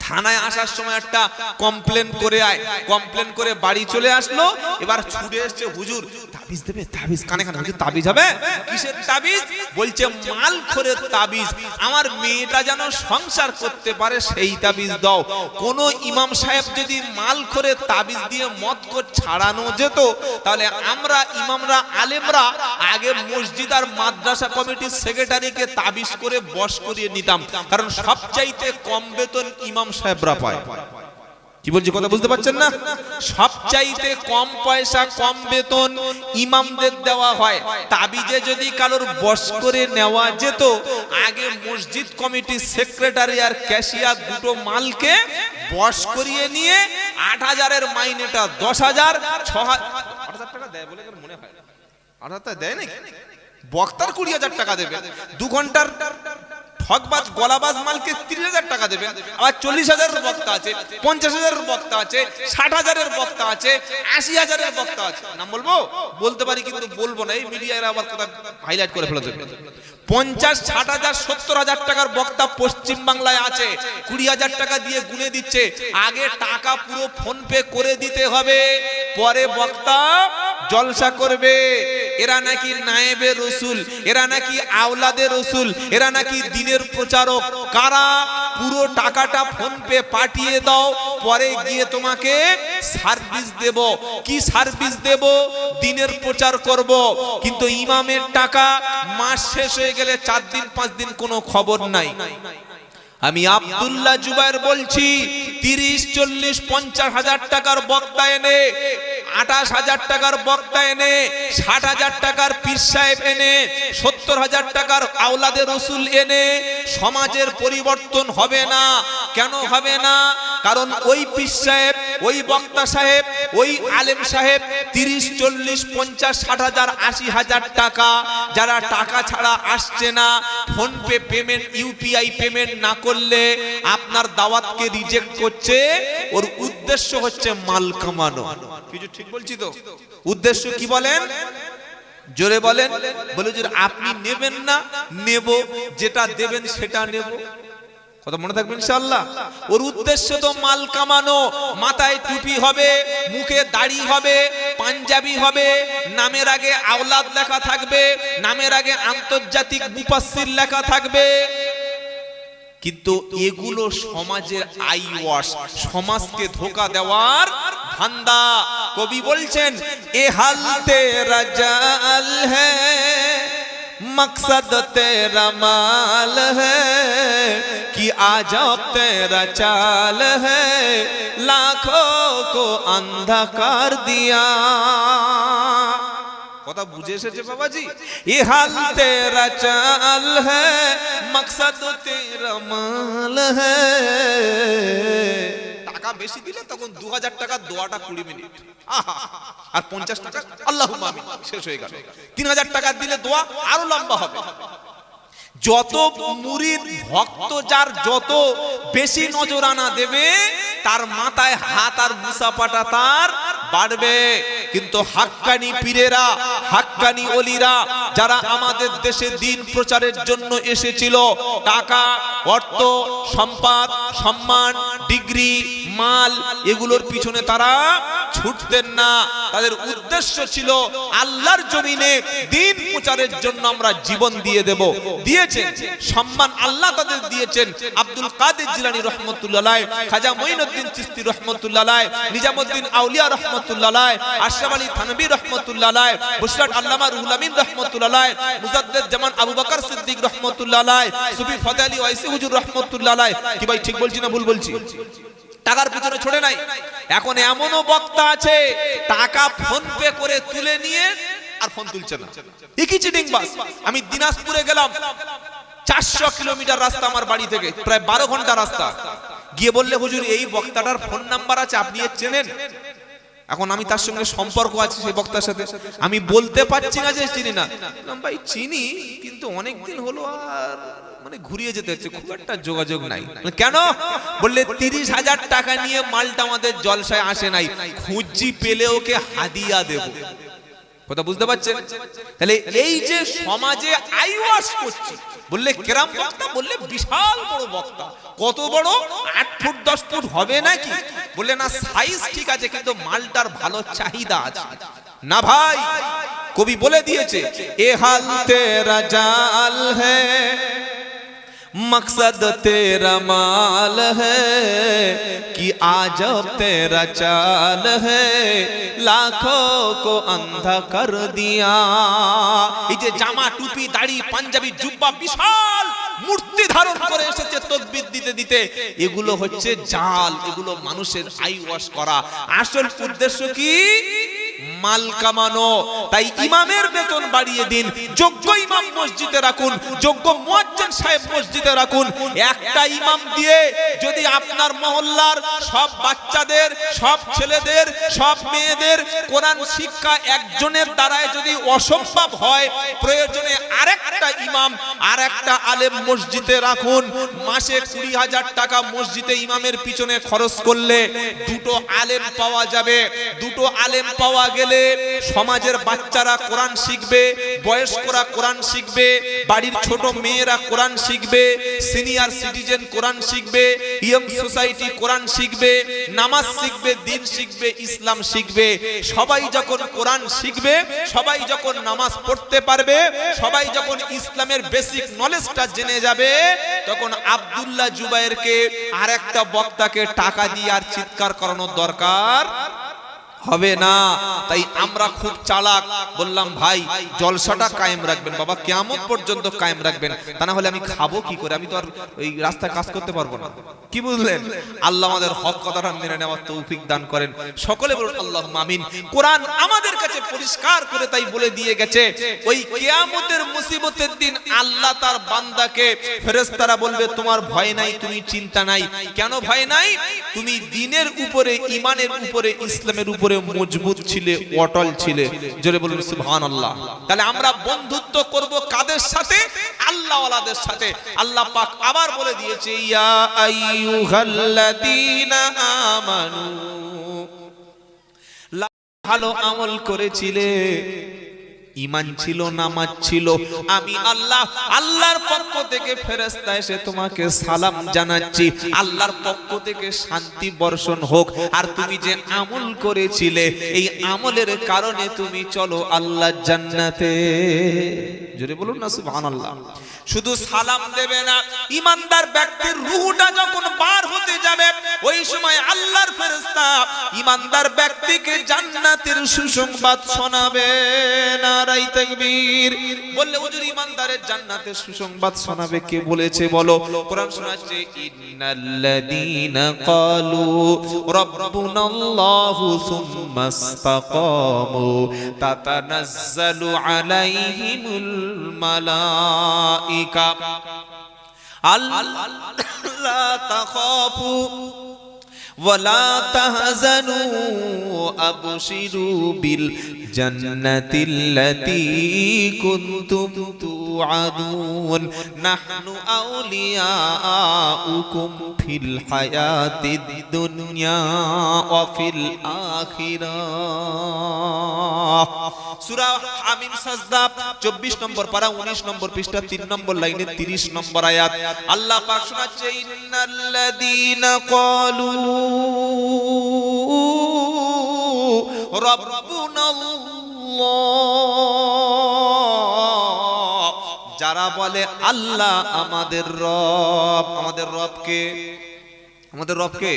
থানায় আসার সময় একটা কমপ্লেন করে আয়। কমপ্লেন করে বাড়ি চলে আসলো। এবার ছুটে এসছে হুজুর তাবিজ দেবে, তাবিজ কানে কানে বলছে তাবিজ হবে। কিসের তাবিজ? বলছে মাল খোরের তাবিজ, আমার মেয়েটা যেন সংসার করতে পারে সেই তাবিজ দাও। কোন ইমাম সাহেব যদি মাল খোরের তাবিজ দিয়ে মদ কর ছাড়ানো যেত, তাহলে আমরা ইমামরা আলেমরা আগে মসজিদ আর মাদ্রাসা কমিটির সেক্রেটারিকে তাবিজ করে বশ করিয়ে নিতাম, কারণ সবচাইতে কম বেতন ইমাম সাহেবরা পায়। কি বলছি কথা বুঝতে পারছেন না? সবচাইতে কম পয়সা কম বেতন ইমামদের দেওয়া হয়। তাবিজে যদি কারোর বশ করে নেওয়া যেত, আগে মসজিদ কমিটির সেক্রেটারি আর ক্যাশিয়ার দুটো মালকে বশ করিয়ে নিয়ে ৮,০০০-এর মাইনেটা ১০,০০০, ৬,০০০ টাকা দেয় বলে মনে হয়। ৮,০০০ দেয় নাকি? বক্তার ২০,০০০ টাকা দেবে, ২ ঘন্টার ঠকবাজ গলাবাজ মালকে ৩০,০০০ টাকা দেবেন। আবার ৪০,০০০-এর বক্তা আছে, ৫০,০০০-এর বক্তা আছে, ৬০,০০০-এর বক্তা আছে, ৮০,০০০-এর বক্তা আছে। নাম বলবো? বলতে পারি কিন্তু বলবো না, এই মিডিয়ায় আবার কথা হাইলাইট করে ফেলে দেবে। ৫০, ৬০,০০০, ৭০,০০০ টাকার বক্তা পশ্চিম বাংলায় আছে, ২০,০০০ টাকা দিয়ে গুনে দিচ্ছে। আগে টাকা পুরো ফোন পে করে দিতে হবে, পরে বক্তা জলসা করবে। এরা নাকি নায়েবে রসুল, এরা নাকি আওলাদে রসুল, এরা নাকি দিনের প্রচারক। কারা? পুরো টাকাটা ফোন পে পাঠিয়ে দাও, পরে গিয়ে তোমাকে সার্ভিস দেব। কি সার্ভিস দেব? দিনের প্রচার করব। কিন্তু ইমামের টাকা মাস শেষ হয়ে গেলে ৪ দিন ৫ দিন কোনো খবর নাই। আমি আব্দুল্লাহ জুবায়ের বলছি, ৩০, ৪০, ৫০,০০০ টাকার বক্তা এনে, ২৮,০০০ টাকার বক্তা এনে, ৬০,০০০ টাকার পীর সাহেব এনে, ৭০,০০০ টাকার আওলাদে রসুল এনে সমাজের পরিবর্তন হবে না। কেন হবে না? কারণ ওই পীর সাহেব, ওই বক্তা সাহেব, ওই আলেম সাহেব ৩০, ৪০, ৫০, ৬০,০০০, ৮০,০০০ টাকা যারা টাকা ছাড়া আসছে না, phone pay payment, UPI payment না করলে আপনার দাওয়াতকে রিজেক্ট করছে। ওর উদ্দেশ্য হচ্ছে মাল কামানো। কিছু ঠিক বলছি তো? উদ্দেশ্য কি বলেন? জোরে বলেন। বলে যে আপনি নেবেন না, নেব, যেটা দেবেন সেটা নেব। কথা মনে থাকবে ইনশাআল্লাহ। ওর উদ্দেশ্য তো মাল কামানো। মাথায় টুপি হবে, মুখে দাড়ি হবে, পাঞ্জাবি হবে, নামের আগে আওলাদ লেখা থাকবে, নামের আগে আন্তর্জাতিক মুফাসসির লেখা থাকবে। কিন্তু এগুলো সমাজের আই ওয়াশ, সমাজকে ধোঁকা দেওয়ার ধান্দা। কবি বলছেন, এ হাল তেরা জাল হ্যায়, मकसद तेरा माल है कि आजब तेरा चाल है, लाखों को अंधा कर दिया। কথা বুঝে এসেছে বাবাজি? এ হাল তেরা চাল হ্যায়, মকসদ তেরা মাল হ্যায়। টাকা বেশি দিলে তখন ২,০০০ টাকা দোয়াটা ২০ মিনিট, আর ৫০ টাকা আল্লাহুম্মা আমিন শেষ হয়ে গেল। ৩,০০০ টাকা দিলে দোয়া আরো লম্বা হবে। যত মুরিদ ভক্ত যার যত বেশি নজরানা দেবে, তার মাথায় হাত আর মুসাফাটা তার বাড়বে। কিন্তু হাক্কানি পীরেরা, হাক্কানি ওলিরা যারা আমাদের দেশে দিন প্রচারের জন্য এসেছিল, টাকা, অর্থ, সম্পদ, সম্মান, ডিগ্রি, মাল এগুলোর পিছনে তারা ছুটতেন না। তাদের উদ্দেশ্য ছিল আল্লাহর জমিনে দিন প্রচারের জন্য আমরা জীবন দিয়ে দেব। দিয়েছেন, সম্মান আল্লাহ তাদের দিয়েছেন। আব্দুল কাদের জিলানী রহমতুল্লাহ আলাইহি, খাজা মঈনুদ্দিন চিশতি রহমতুল্লাহ আলাইহি, নিজামউদ্দিন আউলিয়া রহমতুল্লাহ আলাইহি, আশরাফ আলী থানভী রহমতুল্লাহ আলাইহি, বুশরাত আল্লামা রুহুল আমিন রহমতুল্লাহ আলাইহি, মুজাদ্দিদ জামান আবু বকর সিদ্দিক রহমতুল্লাহ আলাইহি, সুফি ফতেহ আলী ওয়াইসি হুজুর রহমতুল্লাহ আলাইহি। কি ভাই ঠিক বলছি না ভুল বলছি? টাকার পিছনে ছড়ে নাই। এখন এমনও বক্তা আছে টাকা ফোন পে করে তুলে নিয়ে আর ফোন তুলছে না। একই চিটিং বাস। আমি দিনাজপুরে গেলাম, ৪০০ কিলোমিটার রাস্তা আমার বাড়ি থেকে, প্রায় ১২ ঘন্টা রাস্তা। গিয়ে বললে, হুজুর এই বক্তাটার ফোন নাম্বার আছে, আপনি এর চেনেন? এখন আমি তার সঙ্গে সম্পর্ক আছে সেই বক্তার সাথে, আমি বলতে পারছি না যে চিনি না। ভাই চিনি, কিন্তু অনেকদিন হলো আর মানে ঘুরিয়ে যেতে হচ্ছে, খুব একটা যোগাযোগ নাই। কেন? বললে ৩০,০০০ টাকা নিয়ে মালটা আমাদের জলসায় আসে নাই, খুঁজি পেলে ওকে হাদিয়া দেব। কথা বুঝতে পারছেন? তাহলে এই যে সমাজে আইওয়াশ করছি, বললে কেরাম বক্তা, বললে বিশাল বড় বক্তা। কত বড়? ৮ ফুট ১০ ফুট হবে নাকি? বললে না, সাইজ ঠিক আছে কিন্তু মালটার ভালো চাহিদা আছে। না ভাই, কবি বলে দিয়েছে, এ হাল তেরা জাল হ্যায় मकसद तेरा माल है कि आजब तेरा चाल है लाखों को अंधा कर दिया। এই যে জামা টুপি দাড়ি পাঞ্জাবি জুব্বা বিশাল মূর্তি ধারণ করে এসেছে তাকবীর দিতে দিতে, এগুলো হচ্ছে জাল, এগুলো মানুষের আই ওয়াশ করা। আসল উদ্দেশ্য কি? মাল কামানো। তাই ইমামের বেতন বাড়িয়ে দিন, যোগ্য ইমাম মসজিদে রাখুন, যোগ্য মুয়াজ্জিন সাহেব মসজিদে রাখুন। একটা ইমাম দিয়ে যদি আপনার মহল্লার সব বাচ্চাদের, সব ছেলেদের, সব মেয়েদের কোরআন শিক্ষা একজনের দ্বারায় যদি অসম্ভব হয়, প্রয়োজনে আরেকটা ইমাম আরেকটা আলেম মসজিদে রাখুন। মাসে 20,000 টাকা মসজিদে ইমামের পিছনে খরচ করলে দুটো আলেম পাওয়া যাবে। দুটো আলেম পাওয়া গেলে সমাজের বাচ্চারা কোরআন শিখবে, বয়স্করা কোরআন শিখবে, বাড়ির ছোট মেয়েরা কোরআন শিখবে, সিনিয়র সিটিজেন কোরআন শিখবে, ইয়ং সোসাইটি কোরআন শিখবে, নামাজ শিখবে, দিন শিখবে, ইসলাম শিখবে। সবাই যখন কোরআন শিখবে, সবাই যখন নামাজ পড়তে পারবে, সবাই যখন ইসলামের বেসিক নলেজটা জেনে যাবে, তখন আব্দুল্লাহ জুবায়েরকে আরেকটা বক্তাকে টাকা দিয়ে আর চিৎকার করানোর দরকার হবে না। তাই আমরা খুব চালাক, বললাম ভাই জলসাটা কায়েম রাখবেন বাবা, কিয়ামত পর্যন্ত কায়েম রাখবেন, তা না হলে আমি খাবো কি করে? আমি তো আর ওই রাস্তায় কাজ করতে পারবো না। কি বুঝলেন? আল্লাহ আমাদের হক কথাটা মেনে নেওয়ার তৌফিক দান করেন। সকলে বলুন আল্লাহুম্মা আমিন। কোরআন আমাদের কাছে পরিষ্কার করে তাই বলে দিয়ে গেছে, ওই কিয়ামতের মুসিবতের দিন আল্লাহ তার বান্দাকে, ফেরেশতারা বলবে তোমার ভয় নাই, তুমি চিন্তা নাই। কেন ভয় নাই? তুমি দ্বীনের উপরে, ঈমানের উপরে, ইসলামের উপরে মজবুত ছিলে, অটল ছিলে। জোরে বলুন সুবহানাল্লাহ। তাহলে আমরা বন্ধুত্ব করব কাদের সাথে? আল্লাহওয়ালাদের সাথে। আল্লাহ পাক আবার বলে দিয়েছে, ইয়া আইয়ুহাল্লাযীনা আমানু, ভালো আমল করেছিলে, ঈমান ছিল, নামাজ ছিল, আমি আল্লাহ, আল্লাহর পক্ষ থেকে ফেরেশতা এসে তোমাকে সালাম জানাচ্ছি, আল্লাহর পক্ষ থেকে শান্তি বর্ষণ হোক। আর তুমি যে আমল করেছিলে, এই আমলের কারণে তুমি চলো আল্লাহর জান্নাতে। জোরে বলুন না সুবহানাল্লাহ। শুধু সালাম দেবে না, ঈমানদার ব্যক্তির রূহটা যখন বার হতে যাবে, ওই সময় আল্লাহর ফেরেশতা ঈমানদার ব্যক্তিকে জান্নাতের সুসংবাদ শোনাবে। নারায়ে তাকবীর। বললে হুজুর ঈমানদারের জান্নাতের সুসংবাদ শোনাবে কে বলেছে বলো? কোরআন শোনাচ্ছে, ইন্নাল্লাযীনা ক্বালু রাব্বুনাল্লাহু সুম্মা ইসতাকামু তাতানাজ্জালু আলাইহিমুল মালাইকা আল্লা তাখাফু ওয়ালা তাহজানু আবশিরু বিল জান্নাতিল্লাতী কুনতুম তুআদুন নাহনু আউলিয়াউকুম ফিল হায়াতিদ দুনিয়া ওয়া ফিল আখিরাহ। সূরা হামিম সাজদা 24 নম্বর পারা 19 নম্বর পৃষ্ঠা 3 নম্বর লাইনে 30 নম্বর আয়াত। আল্লাহ পাক শোনাচ্ছে, ইন্নাল্লাযীনা ক্বালু রাব্বুনাল্লাহ, যারা বলে আল্লাহ আমাদের রব। আমাদের রবকে, আমাদের রবকে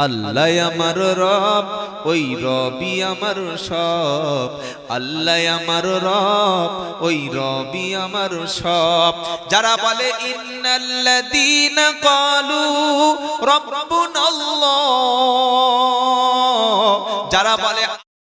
আল্লাহ আমার রব, ওই রবি আমার সব। আল্লাহ আমার রব, ওই রবি আমার সব। যারা বলে ইন্নাল্লাযীনা ক্বালু রাব্বুনা